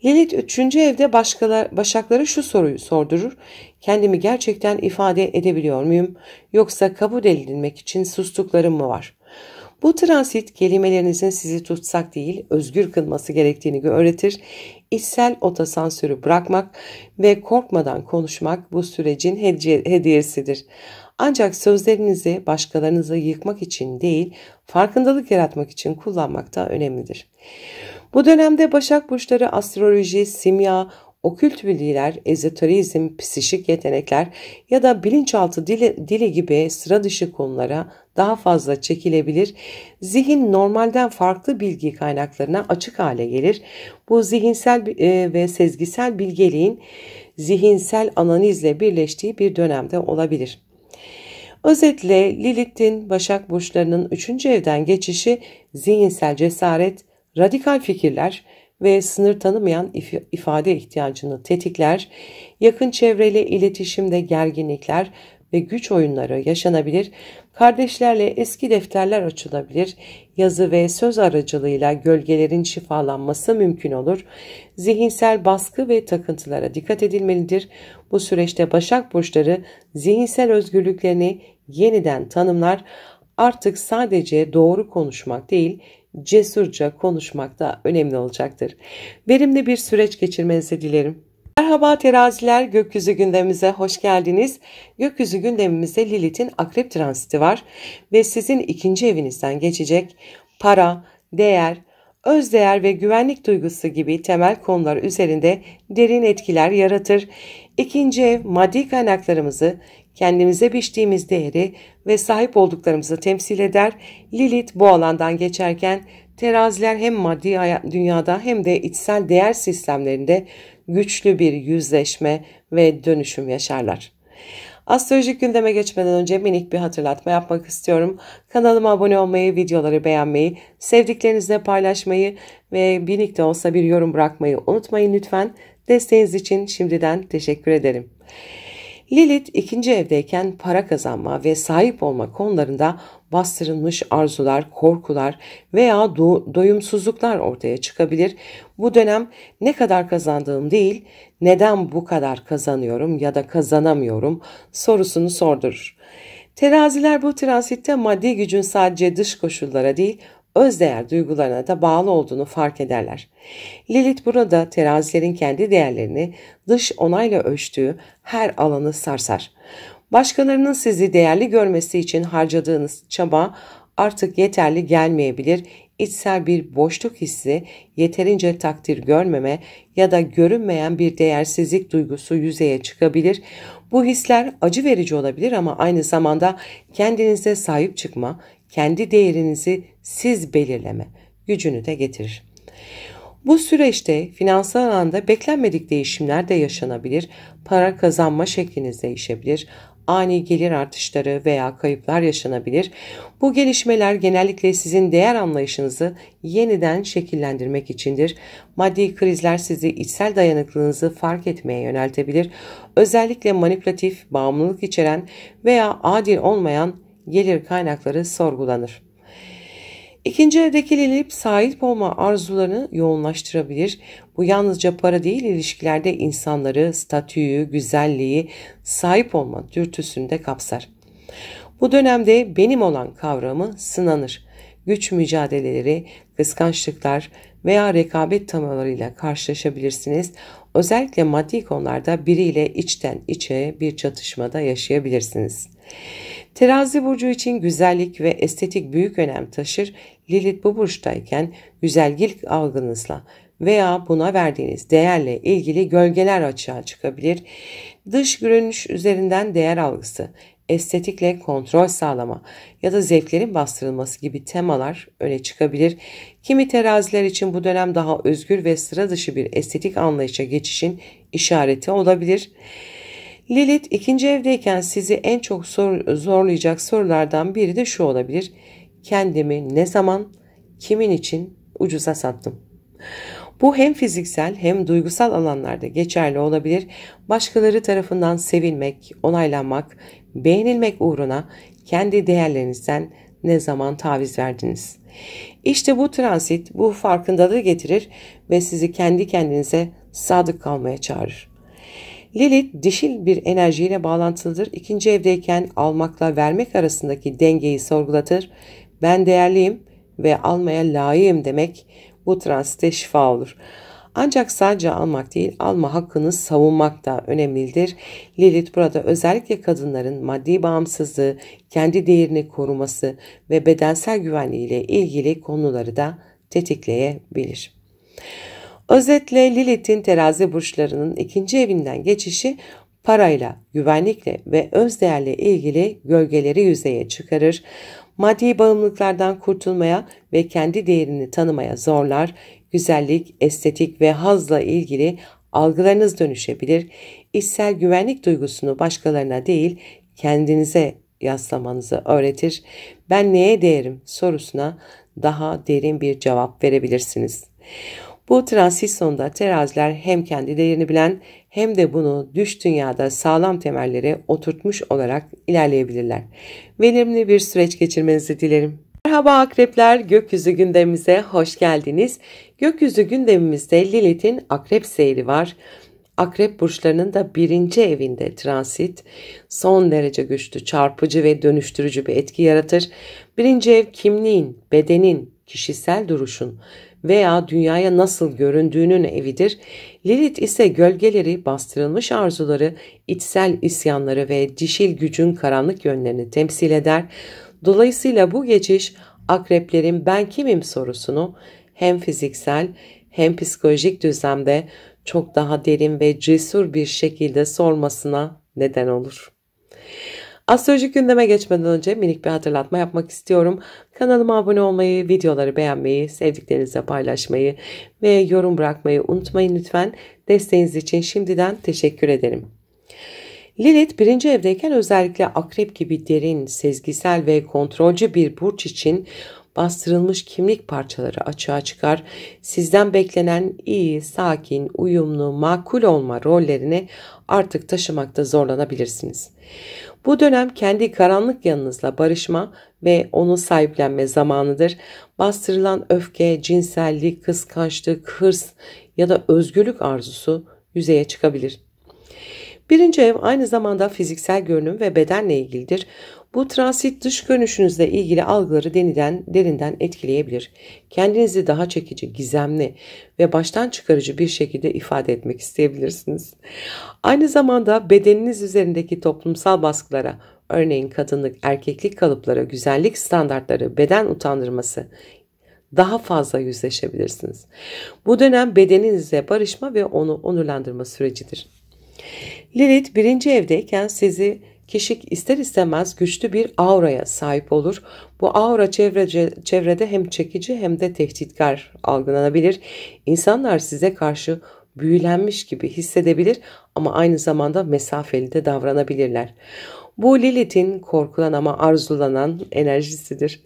Lilith 3. evde Başaklara şu soruyu sordurur. Kendimi gerçekten ifade edebiliyor muyum? Yoksa kabul edilmek için sustuklarım mı var? Bu transit kelimelerinizin sizi tutsak değil, özgür kılması gerektiğini öğretir. İçsel otosansürü bırakmak ve korkmadan konuşmak bu sürecin hediyesidir. Ancak sözlerinizi başkalarınızı yıkmak için değil, farkındalık yaratmak için kullanmak da önemlidir. Bu dönemde Başak burçları astroloji, simya, okült bilgiler, ezoterizm, psikik yetenekler ya da bilinçaltı dili gibi sıra dışı konulara daha fazla çekilebilir. Zihin normalden farklı bilgi kaynaklarına açık hale gelir. Bu zihinsel ve sezgisel bilgeliğin zihinsel analizle birleştiği bir dönemde olabilir. Özetle Lilith'in Başak burçlarının 3. evden geçişi zihinsel cesaret, radikal fikirler ve sınır tanımayan ifade ihtiyacını tetikler, yakın çevreyle iletişimde gerginlikler ve güç oyunları yaşanabilir, kardeşlerle eski defterler açılabilir, yazı ve söz aracılığıyla gölgelerin şifalanması mümkün olur, zihinsel baskı ve takıntılara dikkat edilmelidir. Bu süreçte Başak burçları zihinsel özgürlüklerini yeniden tanımlar, artık sadece doğru konuşmak değil, cesurca konuşmak da önemli olacaktır. Verimli bir süreç geçirmenizi dilerim. Merhaba teraziler, gökyüzü gündemimize hoş geldiniz. Gökyüzü gündemimizde Lilith'in akrep transiti var ve sizin 2. evinizden geçecek. Para, değer, özdeğer ve güvenlik duygusu gibi temel konular üzerinde derin etkiler yaratır. 2. ev maddi kaynaklarımızı, kendimize biçtiğimiz değeri ve sahip olduklarımızı temsil eder. Lilith bu alandan geçerken teraziler hem maddi dünyada hem de içsel değer sistemlerinde güçlü bir yüzleşme ve dönüşüm yaşarlar. Astrolojik gündeme geçmeden önce minik bir hatırlatma yapmak istiyorum. Kanalıma abone olmayı, videoları beğenmeyi, sevdiklerinizle paylaşmayı ve minik de olsa bir yorum bırakmayı unutmayın lütfen. Desteğiniz için şimdiden teşekkür ederim. Lilith 2. evdeyken para kazanma ve sahip olma konularında bastırılmış arzular, korkular veya doyumsuzluklar ortaya çıkabilir. Bu dönem ne kadar kazandığım değil, neden bu kadar kazanıyorum ya da kazanamıyorum sorusunu sordurur. Teraziler bu transitte maddi gücün sadece dış koşullara değil, özdeğer duygularına da bağlı olduğunu fark ederler. Lilith burada terazilerin kendi değerlerini dış onayla ölçtüğü her alanı sarsar. Başkalarının sizi değerli görmesi için harcadığınız çaba artık yeterli gelmeyebilir. İçsel bir boşluk hissi, yeterince takdir görmeme ya da görünmeyen bir değersizlik duygusu yüzeye çıkabilir. Bu hisler acı verici olabilir ama aynı zamanda kendinize sahip çıkma, kendi değerinizi siz belirleme gücünü de getirir. Bu süreçte finansal alanda beklenmedik değişimler de yaşanabilir, para kazanma şekliniz değişebilir, ani gelir artışları veya kayıplar yaşanabilir. Bu gelişmeler genellikle sizin değer anlayışınızı yeniden şekillendirmek içindir. Maddi krizler sizi içsel dayanıklılığınızı fark etmeye yöneltebilir. Özellikle manipülatif, bağımlılık içeren veya adil olmayan gelir kaynakları sorgulanır. İkinci evdeki Lilith sahip olma arzularını yoğunlaştırabilir. Bu yalnızca para değil, ilişkilerde insanları, statüyü, güzelliği, sahip olma dürtüsünü de kapsar. Bu dönemde benim olan kavramı sınanır. Güç mücadeleleri, kıskançlıklar veya rekabet temalarıyla karşılaşabilirsiniz. Özellikle maddi konularda biriyle içten içe bir çatışmada yaşayabilirsiniz. Terazi burcu için güzellik ve estetik büyük önem taşır. Lilith bu burçtayken güzellik algınızla veya buna verdiğiniz değerle ilgili gölgeler açığa çıkabilir. Dış görünüş üzerinden değer algısı, estetikle kontrol sağlama ya da zevklerin bastırılması gibi temalar öne çıkabilir. Kimi teraziler için bu dönem daha özgür ve sıra dışı bir estetik anlayışa geçişin işareti olabilir. Lilith ikinci evdeyken sizi en çok zorlayacak sorulardan biri de şu olabilir: kendimi ne zaman, kimin için ucuza sattım? Bu hem fiziksel hem duygusal alanlarda geçerli olabilir. Başkaları tarafından sevilmek, onaylanmak, beğenilmek uğruna kendi değerlerinizden ne zaman taviz verdiniz? İşte bu transit bu farkındalığı getirir ve sizi kendi kendinize sadık kalmaya çağırır. Lilith dişil bir enerjiyle bağlantılıdır. İkinci evdeyken almakla vermek arasındaki dengeyi sorgulatır. Ben değerliyim ve almaya layığım demek bu transite şifa olur. Ancak sadece almak değil, alma hakkını savunmak da önemlidir. Lilith burada özellikle kadınların maddi bağımsızlığı, kendi değerini koruması ve bedensel güvenliği ile ilgili konuları da tetikleyebilir. Özetle Lilith'in terazi burçlarının ikinci evinden geçişi parayla, güvenlikle ve özdeğerle ilgili gölgeleri yüzeye çıkarır. Maddi bağımlılıklardan kurtulmaya ve kendi değerini tanımaya zorlar. Güzellik, estetik ve hazla ilgili algılarınız dönüşebilir. İçsel güvenlik duygusunu başkalarına değil, kendinize yaslamanızı öğretir. Ben neye değerim sorusuna daha derin bir cevap verebilirsiniz. Bu transisyonda teraziler hem kendi değerini bilen hem de bunu dış dünyada sağlam temellere oturtmuş olarak ilerleyebilirler. Verimli bir süreç geçirmenizi dilerim. Merhaba akrepler, gökyüzü gündemimize hoş geldiniz. Gökyüzü gündemimizde Lilith'in akrep seyri var. Akrep burçlarının da birinci evinde transit son derece güçlü, çarpıcı ve dönüştürücü bir etki yaratır. Birinci ev kimliğin, bedenin, kişisel duruşun veya dünyaya nasıl göründüğünün evidir. Lilith ise gölgeleri, bastırılmış arzuları, içsel isyanları ve dişil gücün karanlık yönlerini temsil eder. Dolayısıyla bu geçiş akreplerin ben kimim sorusunu hem fiziksel hem psikolojik düzlemde çok daha derin ve cesur bir şekilde sormasına neden olur. Astrolojik gündeme geçmeden önce minik bir hatırlatma yapmak istiyorum. Kanalıma abone olmayı, videoları beğenmeyi, sevdiklerinizle paylaşmayı ve yorum bırakmayı unutmayın lütfen. Desteğiniz için şimdiden teşekkür ederim. Lilith birinci evdeyken özellikle akrep gibi derin, sezgisel ve kontrolcü bir burç için bastırılmış kimlik parçaları açığa çıkar. Sizden beklenen iyi, sakin, uyumlu, makul olma rollerini artık taşımakta zorlanabilirsiniz. Bu dönem kendi karanlık yanınızla barışma ve onu sahiplenme zamanıdır. Bastırılan öfke, cinsellik, kıskançlık, hırs ya da özgürlük arzusu yüzeye çıkabilir. Birinci ev aynı zamanda fiziksel görünüm ve bedenle ilgilidir. Bu transit dış görünüşünüzle ilgili algıları derinden etkileyebilir. Kendinizi daha çekici, gizemli ve baştan çıkarıcı bir şekilde ifade etmek isteyebilirsiniz. Aynı zamanda bedeniniz üzerindeki toplumsal baskılara, örneğin kadınlık, erkeklik kalıpları, güzellik standartları, beden utandırması daha fazla yüzleşebilirsiniz. Bu dönem bedeninizle barışma ve onu onurlandırma sürecidir. Lilith birinci evdeyken kişi ister istemez güçlü bir auraya sahip olur. Bu aura çevrede hem çekici hem de tehditkar algılanabilir. İnsanlar size karşı büyülenmiş gibi hissedebilir ama aynı zamanda mesafeli de davranabilirler. Bu Lilith'in korkulan ama arzulanan enerjisidir.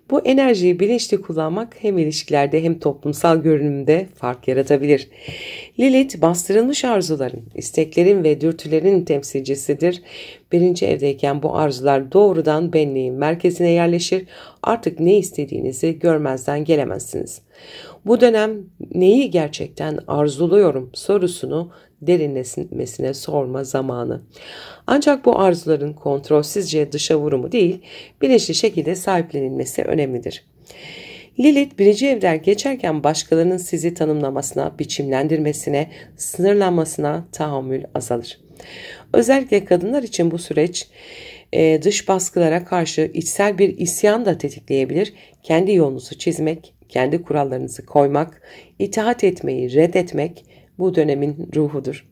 Bu enerjiyi bilinçli kullanmak hem ilişkilerde hem toplumsal görünümde fark yaratabilir. Lilith bastırılmış arzuların, isteklerin ve dürtülerin temsilcisidir. Birinci evdeyken bu arzular doğrudan benliğin merkezine yerleşir. Artık ne istediğinizi görmezden gelemezsiniz. Bu dönem neyi gerçekten arzuluyorum sorusunu derinlemesine sorma zamanı. Ancak bu arzuların kontrolsüzce dışa vurumu değil, bilinçli şekilde sahiplenilmesi önemlidir. Lilith birinci evden geçerken başkalarının sizi tanımlamasına, biçimlendirmesine, sınırlanmasına tahammül azalır. Özellikle kadınlar için bu süreç dış baskılara karşı içsel bir isyan da tetikleyebilir. Kendi yolunuzu çizmek, kendi kurallarınızı koymak, itaat etmeyi reddetmek bu dönemin ruhudur.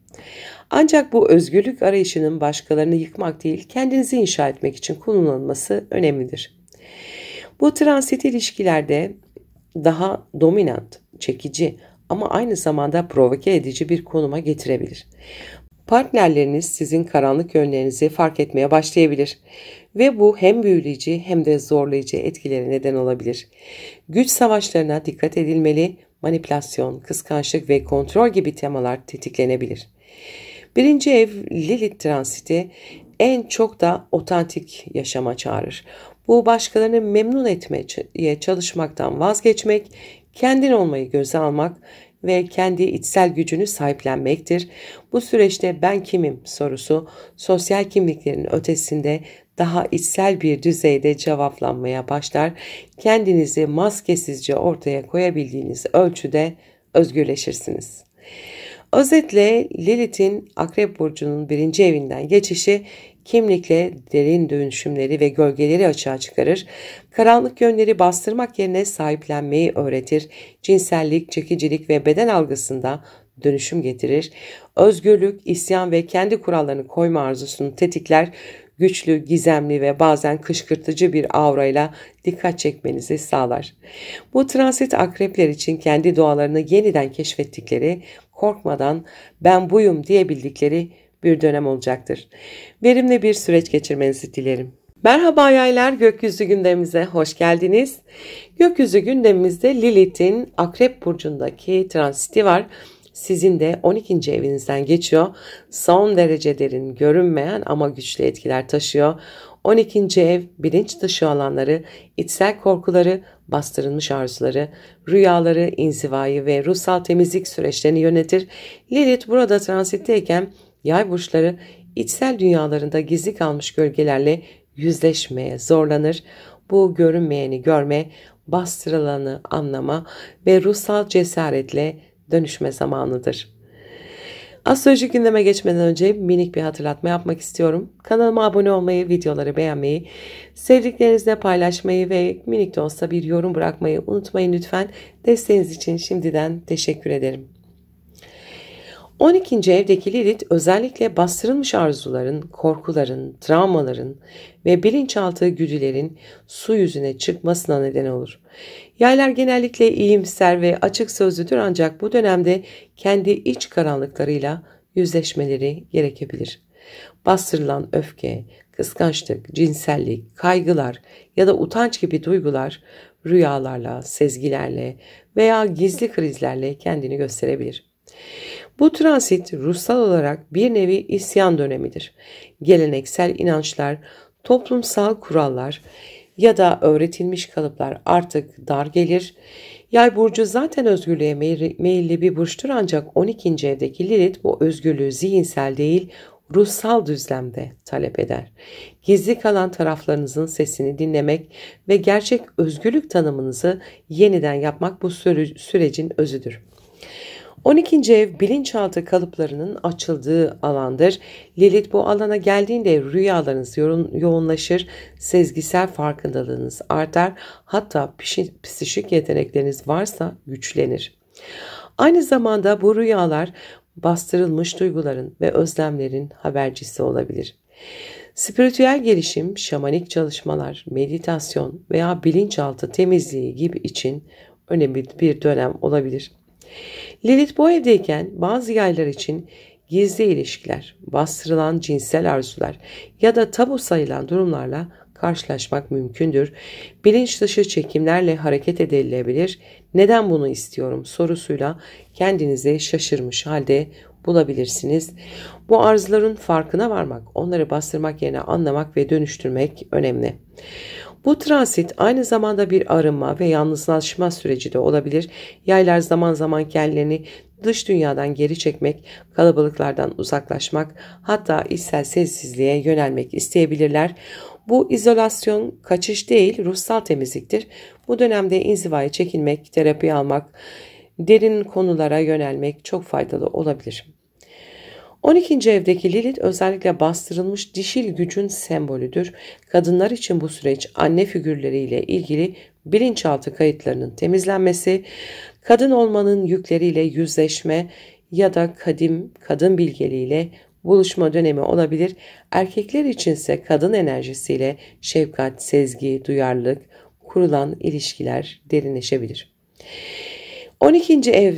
Ancak bu özgürlük arayışının başkalarını yıkmak değil, kendinizi inşa etmek için kullanılması önemlidir. Bu transit ilişkilerde daha dominant, çekici ama aynı zamanda provoke edici bir konuma getirebilir. Partnerleriniz sizin karanlık yönlerinizi fark etmeye başlayabilir ve bu hem büyüleyici hem de zorlayıcı etkilere neden olabilir. Güç savaşlarına dikkat edilmeli, manipülasyon, kıskançlık ve kontrol gibi temalar tetiklenebilir. Birinci ev Lilith transiti en çok da otantik yaşama çağırır. Bu başkalarını memnun etmeye çalışmaktan vazgeçmek, kendin olmayı göze almak ve kendi içsel gücünü sahiplenmektir. Bu süreçte ben kimim sorusu sosyal kimliklerin ötesinde daha içsel bir düzeyde cevaplanmaya başlar. Kendinizi maskesizce ortaya koyabildiğiniz ölçüde özgürleşirsiniz. Özetle Lilith'in Akrep Burcu'nun birinci evinden geçişi kimlikle derin dönüşümleri ve gölgeleri açığa çıkarır. Karanlık yönleri bastırmak yerine sahiplenmeyi öğretir. Cinsellik, çekicilik ve beden algısında dönüşüm getirir. Özgürlük, isyan ve kendi kurallarını koyma arzusunu tetikler. Güçlü, gizemli ve bazen kışkırtıcı bir aurayla dikkat çekmenizi sağlar. Bu transit akrepler için kendi doğalarını yeniden keşfettikleri, korkmadan ben buyum diyebildikleri bir dönem olacaktır. Verimli bir süreç geçirmenizi dilerim. Merhaba yaylar, gökyüzü gündemimize hoş geldiniz. Gökyüzü gündemimizde Lilith'in Akrep Burcu'ndaki transiti var. Sizin de 12. evinizden geçiyor. Son derece derin, görünmeyen ama güçlü etkiler taşıyor. 12. ev bilinç dışı alanları, içsel korkuları, bastırılmış arzuları, rüyaları, inzivayı ve ruhsal temizlik süreçlerini yönetir. Lilith burada transitteyken yay burçları içsel dünyalarında gizli kalmış gölgelerle yüzleşmeye zorlanır. Bu görünmeyeni görme, bastırılanı anlama ve ruhsal cesaretle dönüşme zamanıdır. Astrolojik gündeme geçmeden önce minik bir hatırlatma yapmak istiyorum. Kanalıma abone olmayı, videoları beğenmeyi, sevdiklerinizle paylaşmayı ve minik de olsa bir yorum bırakmayı unutmayın lütfen. Desteğiniz için şimdiden teşekkür ederim. 12. evdeki Lilith özellikle bastırılmış arzuların, korkuların, travmaların ve bilinçaltı güdülerin su yüzüne çıkmasına neden olur. Yaylar genellikle iyimser ve açık sözlüdür ancak bu dönemde kendi iç karanlıklarıyla yüzleşmeleri gerekebilir. Bastırılan öfke, kıskançlık, cinsellik, kaygılar ya da utanç gibi duygular rüyalarla, sezgilerle veya gizli krizlerle kendini gösterebilir. Bu transit ruhsal olarak bir nevi isyan dönemidir. Geleneksel inançlar, toplumsal kurallar ya da öğretilmiş kalıplar artık dar gelir. Yay burcu zaten özgürlüğe meyilli bir burçtur ancak 12. evdeki Lilith bu özgürlüğü zihinsel değil, ruhsal düzlemde talep eder. Gizli kalan taraflarınızın sesini dinlemek ve gerçek özgürlük tanımınızı yeniden yapmak bu sürecin özüdür. 12. ev bilinçaltı kalıplarının açıldığı alandır. Lilith bu alana geldiğinde rüyalarınız yoğunlaşır, sezgisel farkındalığınız artar, hatta psikik yetenekleriniz varsa güçlenir. Aynı zamanda bu rüyalar bastırılmış duyguların ve özlemlerin habercisi olabilir. Spiritüel gelişim, şamanik çalışmalar, meditasyon veya bilinçaltı temizliği gibi için önemli bir dönem olabilir. Lilith bu evdeyken bazı yaylar için gizli ilişkiler, bastırılan cinsel arzular ya da tabu sayılan durumlarla karşılaşmak mümkündür. Bilinç dışı çekimlerle hareket edilebilir. Neden bunu istiyorum sorusuyla kendinizi şaşırmış halde bulabilirsiniz. Bu arzuların farkına varmak, onları bastırmak yerine anlamak ve dönüştürmek önemli. Bu transit aynı zamanda bir arınma ve yalnızlaşma süreci de olabilir. Yaylar zaman zaman kendilerini dış dünyadan geri çekmek, kalabalıklardan uzaklaşmak, hatta içsel sessizliğe yönelmek isteyebilirler. Bu izolasyon kaçış değil, ruhsal temizliktir. Bu dönemde inzivaya çekilmek, terapi almak, derin konulara yönelmek çok faydalı olabilir. 12. evdeki Lilith özellikle bastırılmış dişil gücün sembolüdür. Kadınlar için bu süreç anne figürleriyle ilgili bilinçaltı kayıtlarının temizlenmesi, kadın olmanın yükleriyle yüzleşme ya da kadın bilgeliğiyle buluşma dönemi olabilir. Erkekler içinse kadın enerjisiyle şefkat, sezgi, duyarlılık kurulan ilişkiler derinleşebilir. 12. ev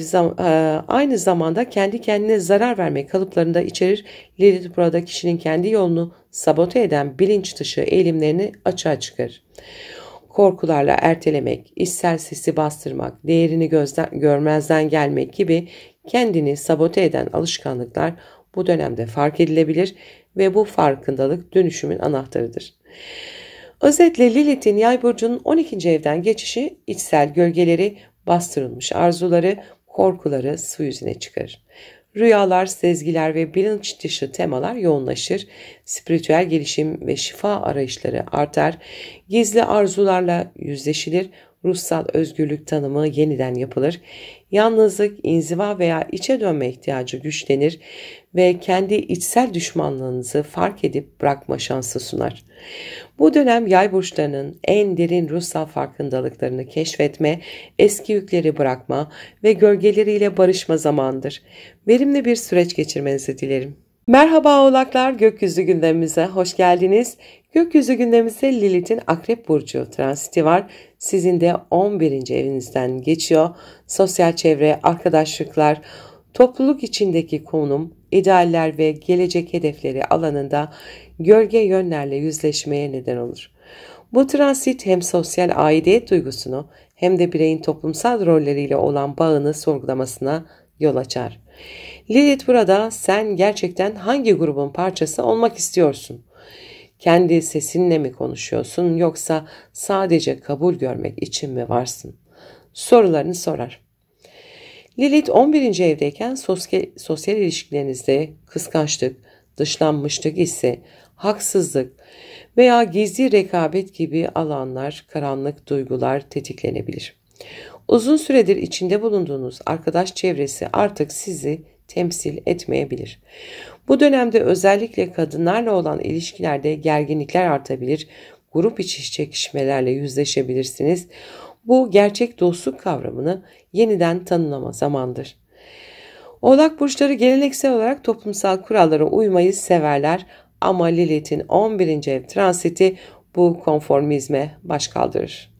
aynı zamanda kendi kendine zarar verme kalıplarını da içerir. Lilith burada kişinin kendi yolunu sabote eden bilinç dışı eğilimlerini açığa çıkarır. Korkularla ertelemek, içsel sesi bastırmak, değerini görmezden gelmek gibi kendini sabote eden alışkanlıklar bu dönemde fark edilebilir ve bu farkındalık dönüşümün anahtarıdır. Özetle Lilith'in Yay burcunun 12. evden geçişi içsel gölgeleri, bastırılmış arzuları, korkuları su yüzüne çıkarır. Rüyalar, sezgiler ve bilinç dışı temalar yoğunlaşır. Spiritüel gelişim ve şifa arayışları artar. Gizli arzularla yüzleşilir. Ruhsal özgürlük tanımı yeniden yapılır. Yalnızlık, inziva veya içe dönme ihtiyacı güçlenir ve kendi içsel düşmanlığınızı fark edip bırakma şansı sunar. Bu dönem yay burçlarının en derin ruhsal farkındalıklarını keşfetme, eski yükleri bırakma ve gölgeleriyle barışma zamanıdır. Verimli bir süreç geçirmenizi dilerim. Merhaba oğlaklar, gökyüzü gündemimize hoş geldiniz. Gökyüzü gündemimizde Lilith'in Akrep Burcu transiti var. Sizin de 11. evinizden geçiyor. Sosyal çevre, arkadaşlıklar, topluluk içindeki konum, idealler ve gelecek hedefleri alanında gölge yönlerle yüzleşmeye neden olur. Bu transit hem sosyal aidiyet duygusunu hem de bireyin toplumsal rolleriyle olan bağını sorgulamasına yol açar. Lilith burada sen gerçekten hangi grubun parçası olmak istiyorsun? Kendi sesinle mi konuşuyorsun yoksa sadece kabul görmek için mi varsın? Sorularını sorar. Lilith 11. evdeyken sosyal ilişkilerinizde kıskançlık, dışlanmışlık ise haksızlık veya gizli rekabet gibi alanlar, karanlık duygular tetiklenebilir. Uzun süredir içinde bulunduğunuz arkadaş çevresi artık sizi temsil etmeyebilir. Bu dönemde özellikle kadınlarla olan ilişkilerde gerginlikler artabilir, grup içi çekişmelerle yüzleşebilirsiniz. Bu gerçek dostluk kavramını yeniden tanımlama zamandır. Oğlak burçları geleneksel olarak toplumsal kurallara uymayı severler ama Lilith'in 11. ev transiti bu konformizme baş kaldırır.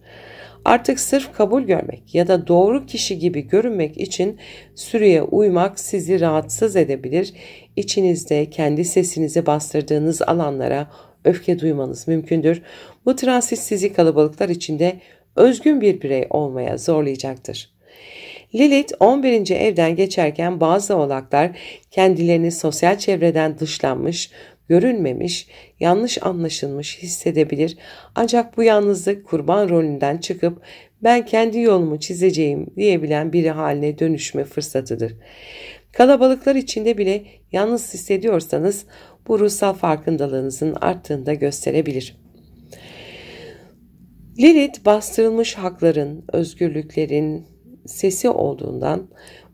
Artık sırf kabul görmek ya da doğru kişi gibi görünmek için sürüye uymak sizi rahatsız edebilir. İçinizde kendi sesinizi bastırdığınız alanlara öfke duymanız mümkündür. Bu transit sizi kalabalıklar içinde özgün bir birey olmaya zorlayacaktır. Lilith 11. evden geçerken bazı oğlaklar kendilerini sosyal çevreden dışlanmış, görünmemiş, yanlış anlaşılmış hissedebilir. Ancak bu yalnızlık kurban rolünden çıkıp ben kendi yolumu çizeceğim diyebilen biri haline dönüşme fırsatıdır. Kalabalıklar içinde bile yalnız hissediyorsanız bu ruhsal farkındalığınızın arttığını da gösterebilir. Lilith bastırılmış hakların, özgürlüklerin sesi olduğundan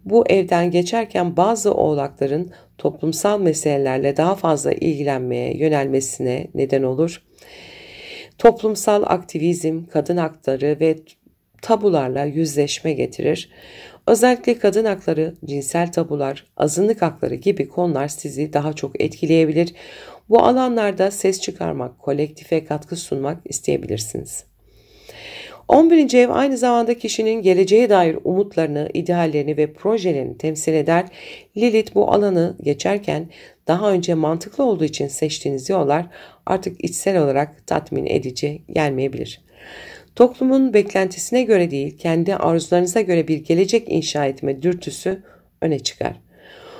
bu evden geçerken bazı oğlakların toplumsal meselelerle daha fazla ilgilenmeye yönelmesine neden olur. Toplumsal aktivizm, kadın hakları ve tabularla yüzleşme getirir. Özellikle kadın hakları, cinsel tabular, azınlık hakları gibi konular sizi daha çok etkileyebilir. Bu alanlarda ses çıkarmak, kolektife katkı sunmak isteyebilirsiniz. 11. ev aynı zamanda kişinin geleceğe dair umutlarını, ideallerini ve projelerini temsil eder. Lilith bu alanı geçerken daha önce mantıklı olduğu için seçtiğiniz yollar artık içsel olarak tatmin edici gelmeyebilir. Toplumun beklentisine göre değil, kendi arzularınıza göre bir gelecek inşa etme dürtüsü öne çıkar.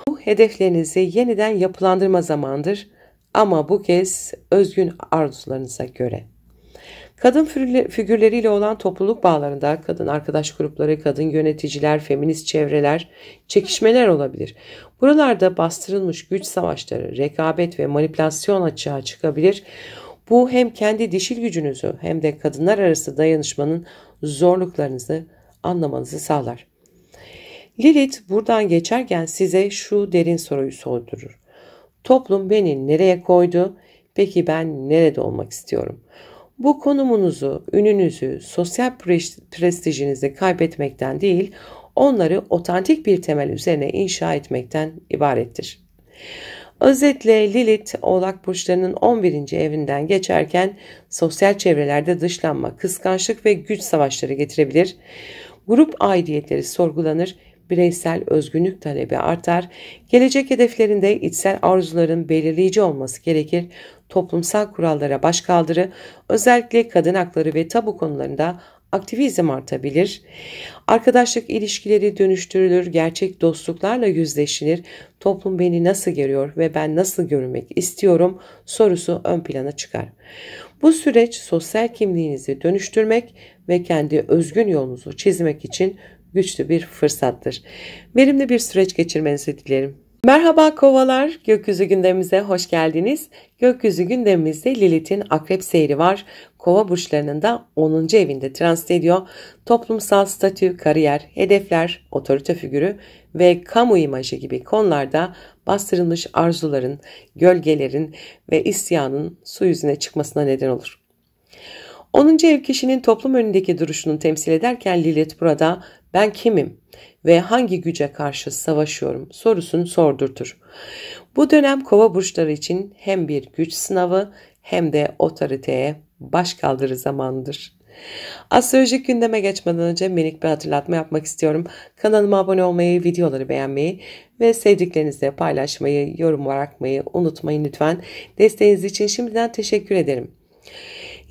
Bu hedeflerinizi yeniden yapılandırma zamandır ama bu kez özgün arzularınıza göre. Kadın figürleriyle olan topluluk bağlarında kadın arkadaş grupları, kadın yöneticiler, feminist çevreler, çekişmeler olabilir. Buralarda bastırılmış güç savaşları, rekabet ve manipülasyon açığa çıkabilir. Bu hem kendi dişil gücünüzü hem de kadınlar arası dayanışmanın zorluklarınızı anlamanızı sağlar. Lilith buradan geçerken size şu derin soruyu sordurur. Toplum beni nereye koydu? Peki ben nerede olmak istiyorum? Bu konumunuzu, ününüzü, sosyal prestijinizi kaybetmekten değil, onları otantik bir temel üzerine inşa etmekten ibarettir. Özetle Lilith, Oğlak burçlarının 11. evinden geçerken sosyal çevrelerde dışlanma, kıskançlık ve güç savaşları getirebilir. Grup aidiyetleri sorgulanır, bireysel özgünlük talebi artar, gelecek hedeflerinde içsel arzuların belirleyici olması gerekir, toplumsal kurallara başkaldırı, özellikle kadın hakları ve tabu konularında aktivizm artabilir. Arkadaşlık ilişkileri dönüştürülür, gerçek dostluklarla yüzleşilir, toplum beni nasıl görüyor ve ben nasıl görünmek istiyorum sorusu ön plana çıkar. Bu süreç sosyal kimliğinizi dönüştürmek ve kendi özgün yolunuzu çizmek için güçlü bir fırsattır. Verimli bir süreç geçirmenizi dilerim. Merhaba kovalar, gökyüzü gündemimize hoş geldiniz. Gökyüzü gündemimizde Lilith'in akrep seyri var. Kova burçlarının da 10. evinde transit ediyor. Toplumsal statü, kariyer, hedefler, otorite figürü ve kamu imajı gibi konularda bastırılmış arzuların, gölgelerin ve isyanın su yüzüne çıkmasına neden olur. 10. ev kişinin toplum önündeki duruşunu temsil ederken Lilith burada ben kimim ve hangi güce karşı savaşıyorum sorusunu sordurtur. Bu dönem kova burçları için hem bir güç sınavı hem de otoriteye başkaldırı zamanıdır. Astrolojik gündeme geçmeden önce minik bir hatırlatma yapmak istiyorum. Kanalıma abone olmayı, videoları beğenmeyi ve sevdiklerinizle paylaşmayı, yorum bırakmayı unutmayın lütfen. Desteğiniz için şimdiden teşekkür ederim.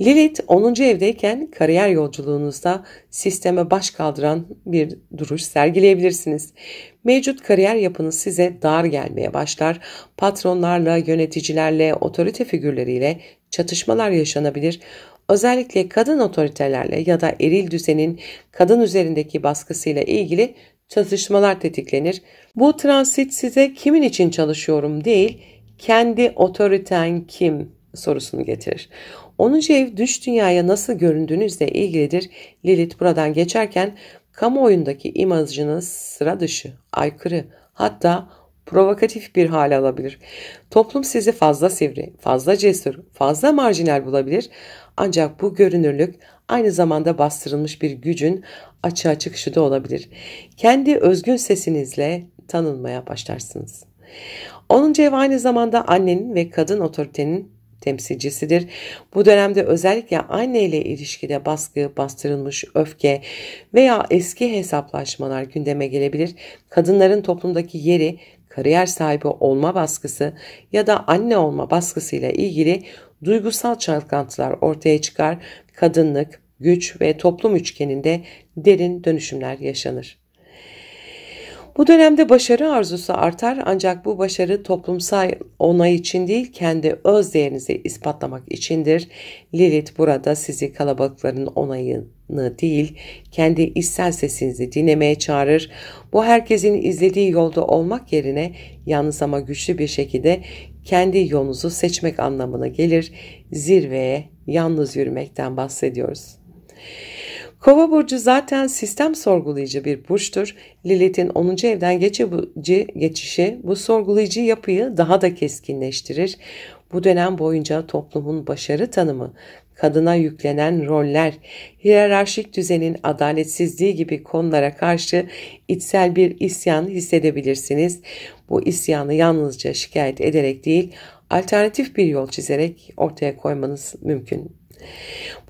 Lilith 10. evdeyken kariyer yolculuğunuzda sisteme baş kaldıran bir duruş sergileyebilirsiniz. Mevcut kariyer yapınız size dar gelmeye başlar. Patronlarla, yöneticilerle, otorite figürleriyle çatışmalar yaşanabilir. Özellikle kadın otoritelerle ya da eril düzenin kadın üzerindeki baskısıyla ilgili çatışmalar tetiklenir. Bu transit size kimin için çalışıyorum değil, kendi otoriten kim sorusunu getirir. 10. ev dış dünyaya nasıl göründüğünüzle ilgilidir. Lilith buradan geçerken kamuoyundaki imajınız sıra dışı, aykırı, hatta provokatif bir hale alabilir. Toplum sizi fazla sivri, fazla cesur, fazla marjinal bulabilir. Ancak bu görünürlük aynı zamanda bastırılmış bir gücün açığa çıkışı da olabilir. Kendi özgün sesinizle tanınmaya başlarsınız. 10. ev aynı zamanda annenin ve kadın otoritenin temsilcisidir. Bu dönemde özellikle anne ile ilişkide baskı, bastırılmış öfke veya eski hesaplaşmalar gündeme gelebilir. Kadınların toplumdaki yeri, kariyer sahibi olma baskısı ya da anne olma baskısıyla ilgili duygusal çalkantılar ortaya çıkar. Kadınlık, güç ve toplum üçgeninde derin dönüşümler yaşanır. Bu dönemde başarı arzusu artar ancak bu başarı toplumsal onay için değil kendi öz değerinizi ispatlamak içindir. Lilith burada sizi kalabalıkların onayını değil kendi içsel sesinizi dinlemeye çağırır. Bu herkesin izlediği yolda olmak yerine yalnız ama güçlü bir şekilde kendi yolunuzu seçmek anlamına gelir. Zirveye yalnız yürümekten bahsediyoruz. Kova burcu zaten sistem sorgulayıcı bir burçtur. Lilith'in 10. evden geçişi bu sorgulayıcı yapıyı daha da keskinleştirir. Bu dönem boyunca toplumun başarı tanımı, kadına yüklenen roller, hiyerarşik düzenin adaletsizliği gibi konulara karşı içsel bir isyan hissedebilirsiniz. Bu isyanı yalnızca şikayet ederek değil, alternatif bir yol çizerek ortaya koymanız mümkün.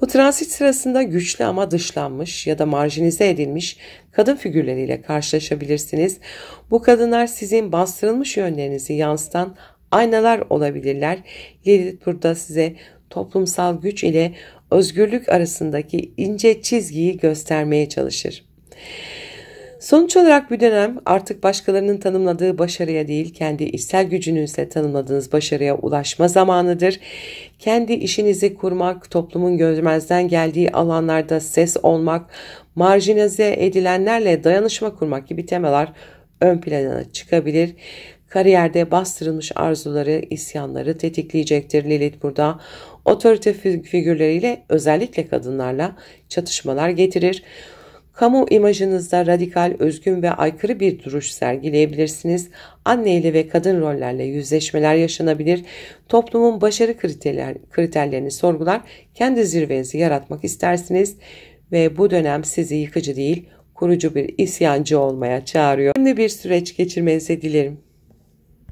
Bu transit sırasında güçlü ama dışlanmış ya da marjinize edilmiş kadın figürleriyle karşılaşabilirsiniz. Bu kadınlar sizin bastırılmış yönlerinizi yansıtan aynalar olabilirler. Lilith burada size toplumsal güç ile özgürlük arasındaki ince çizgiyi göstermeye çalışır. Sonuç olarak bir dönem artık başkalarının tanımladığı başarıya değil, kendi içsel gücünüzle tanımladığınız başarıya ulaşma zamanıdır. Kendi işinizi kurmak, toplumun görmezden geldiği alanlarda ses olmak, marjinalize edilenlerle dayanışma kurmak gibi temalar ön plana çıkabilir. Kariyerde bastırılmış arzuları, isyanları tetikleyecektir Lilith burada. Otorite figürleriyle, özellikle kadınlarla çatışmalar getirir. Kamu imajınızda radikal, özgün ve aykırı bir duruş sergileyebilirsiniz. Anneyle ve kadın rollerle yüzleşmeler yaşanabilir. Toplumun başarı kriterlerini sorgular, kendi zirvenizi yaratmak istersiniz ve bu dönem sizi yıkıcı değil, kurucu bir isyancı olmaya çağırıyor. Önemli bir süreç geçirmenizi dilerim.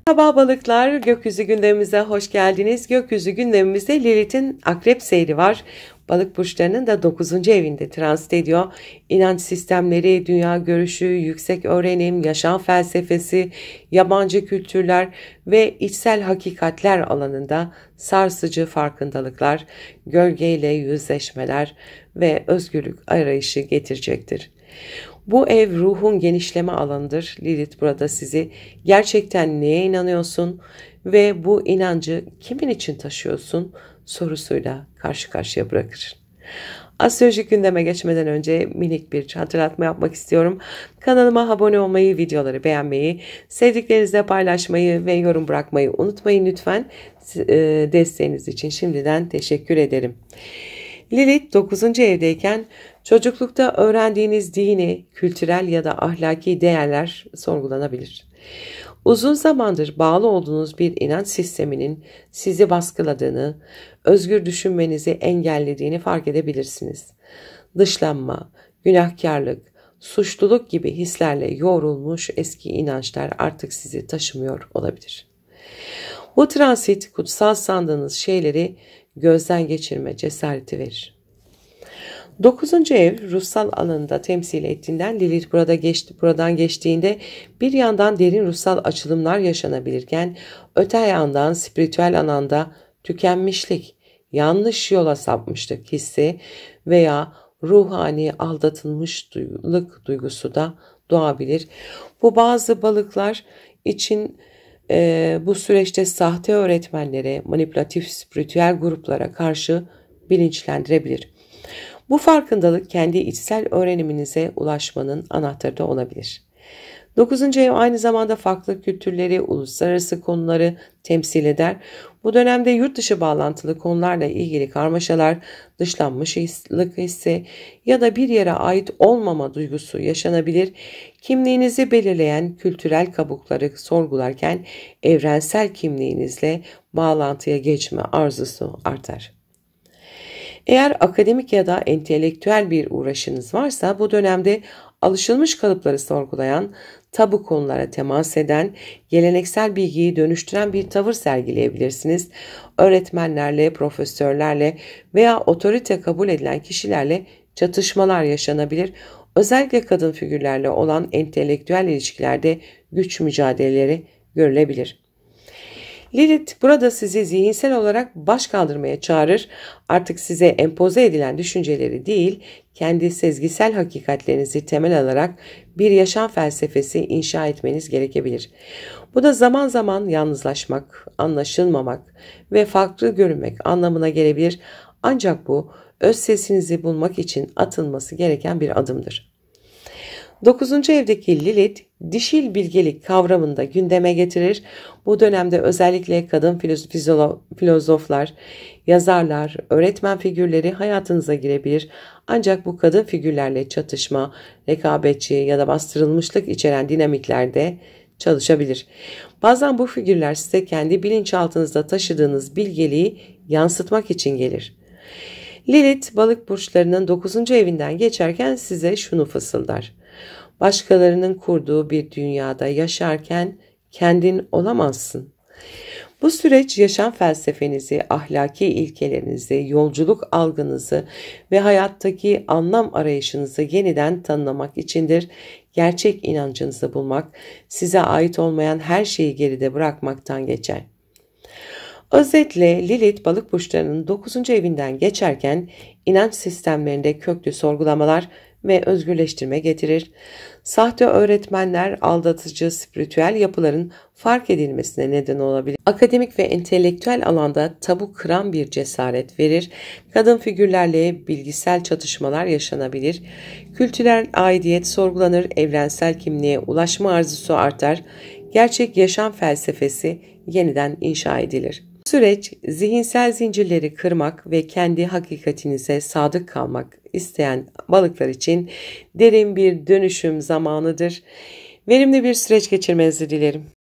Merhaba balıklar, gökyüzü gündemimize hoş geldiniz. Gökyüzü gündemimizde Lilith'in akrep seyri var. Balık burçlarının da 9. evinde transit ediyor. İnanç sistemleri, dünya görüşü, yüksek öğrenim, yaşam felsefesi, yabancı kültürler ve içsel hakikatler alanında sarsıcı farkındalıklar, gölgeyle yüzleşmeler ve özgürlük arayışı getirecektir. Bu ev ruhun genişleme alanıdır. Lilith burada sizi gerçekten neye inanıyorsun ve bu inancı kimin için taşıyorsun sorusuyla karşı karşıya bırakır. Astrolojik gündeme geçmeden önce minik bir hatırlatma yapmak istiyorum. Kanalıma abone olmayı, videoları beğenmeyi, sevdiklerinizle paylaşmayı ve yorum bırakmayı unutmayın lütfen. Desteğiniz için şimdiden teşekkür ederim. Lilith 9. evdeyken çocuklukta öğrendiğiniz dini, kültürel ya da ahlaki değerler sorgulanabilir. Uzun zamandır bağlı olduğunuz bir inanç sisteminin sizi baskıladığını, özgür düşünmenizi engellediğini fark edebilirsiniz. Dışlanma, günahkarlık, suçluluk gibi hislerle yoğrulmuş eski inançlar artık sizi taşımıyor olabilir. Bu transit kutsal sandığınız şeyleri gözden geçirme cesareti verir. 9. ev ruhsal alanında temsil ettiğinden Lilith buradan geçtiğinde bir yandan derin ruhsal açılımlar yaşanabilirken öte yandan spiritüel alanda tükenmişlik, yanlış yola sapmışlık hissi veya ruhani aldatılmışlık duygusu da doğabilir. Bu bazı balıklar için bu süreçte sahte öğretmenlere, manipülatif spiritüel gruplara karşı bilinçlendirebilir. Bu farkındalık kendi içsel öğreniminize ulaşmanın anahtarı da olabilir. 9. ev aynı zamanda farklı kültürleri, uluslararası konuları temsil eder. Bu dönemde yurt dışı bağlantılı konularla ilgili karmaşalar, dışlanmışlık hissi ya da bir yere ait olmama duygusu yaşanabilir. Kimliğinizi belirleyen kültürel kabukları sorgularken evrensel kimliğinizle bağlantıya geçme arzusu artar. Eğer akademik ya da entelektüel bir uğraşınız varsa bu dönemde alışılmış kalıpları sorgulayan, tabu konulara temas eden, geleneksel bilgiyi dönüştüren bir tavır sergileyebilirsiniz. Öğretmenlerle, profesörlerle veya otorite kabul edilen kişilerle çatışmalar yaşanabilir. Özellikle kadın figürlerle olan entelektüel ilişkilerde güç mücadeleleri görülebilir. Lilith burada sizi zihinsel olarak baş kaldırmaya çağırır. Artık size empoze edilen düşünceleri değil, kendi sezgisel hakikatlerinizi temel alarak bir yaşam felsefesi inşa etmeniz gerekebilir. Bu da zaman zaman yalnızlaşmak, anlaşılmamak ve farklı görünmek anlamına gelebilir. Ancak bu öz sesinizi bulmak için atılması gereken bir adımdır. 9. evdeki Lilith, dişil bilgelik kavramını da gündeme getirir. Bu dönemde özellikle kadın filozoflar, yazarlar, öğretmen figürleri hayatınıza girebilir. Ancak bu kadın figürlerle çatışma, rekabetçi ya da bastırılmışlık içeren dinamiklerde çalışabilir. Bazen bu figürler size kendi bilinçaltınızda taşıdığınız bilgeliği yansıtmak için gelir. Lilith, balık burçlarının 9. evinden geçerken size şunu fısıldar: başkalarının kurduğu bir dünyada yaşarken kendin olamazsın. Bu süreç yaşam felsefenizi, ahlaki ilkelerinizi, yolculuk algınızı ve hayattaki anlam arayışınızı yeniden tanımlamak içindir. Gerçek inancınızı bulmak, size ait olmayan her şeyi geride bırakmaktan geçer. Özetle Lilith balık burçlarının 9. evinden geçerken inanç sistemlerinde köklü sorgulamalar ve özgürleştirme getirir. Sahte öğretmenler aldatıcı spiritüel yapıların fark edilmesine neden olabilir. Akademik ve entelektüel alanda tabu kıran bir cesaret verir. Kadın figürlerle bilgisel çatışmalar yaşanabilir. Kültürel aidiyet sorgulanır, evrensel kimliğe ulaşma arzusu artar. Gerçek yaşam felsefesi yeniden inşa edilir. Süreç, zihinsel zincirleri kırmak ve kendi hakikatinize sadık kalmak isteyen balıklar için derin bir dönüşüm zamanıdır. Verimli bir süreç geçirmenizi dilerim.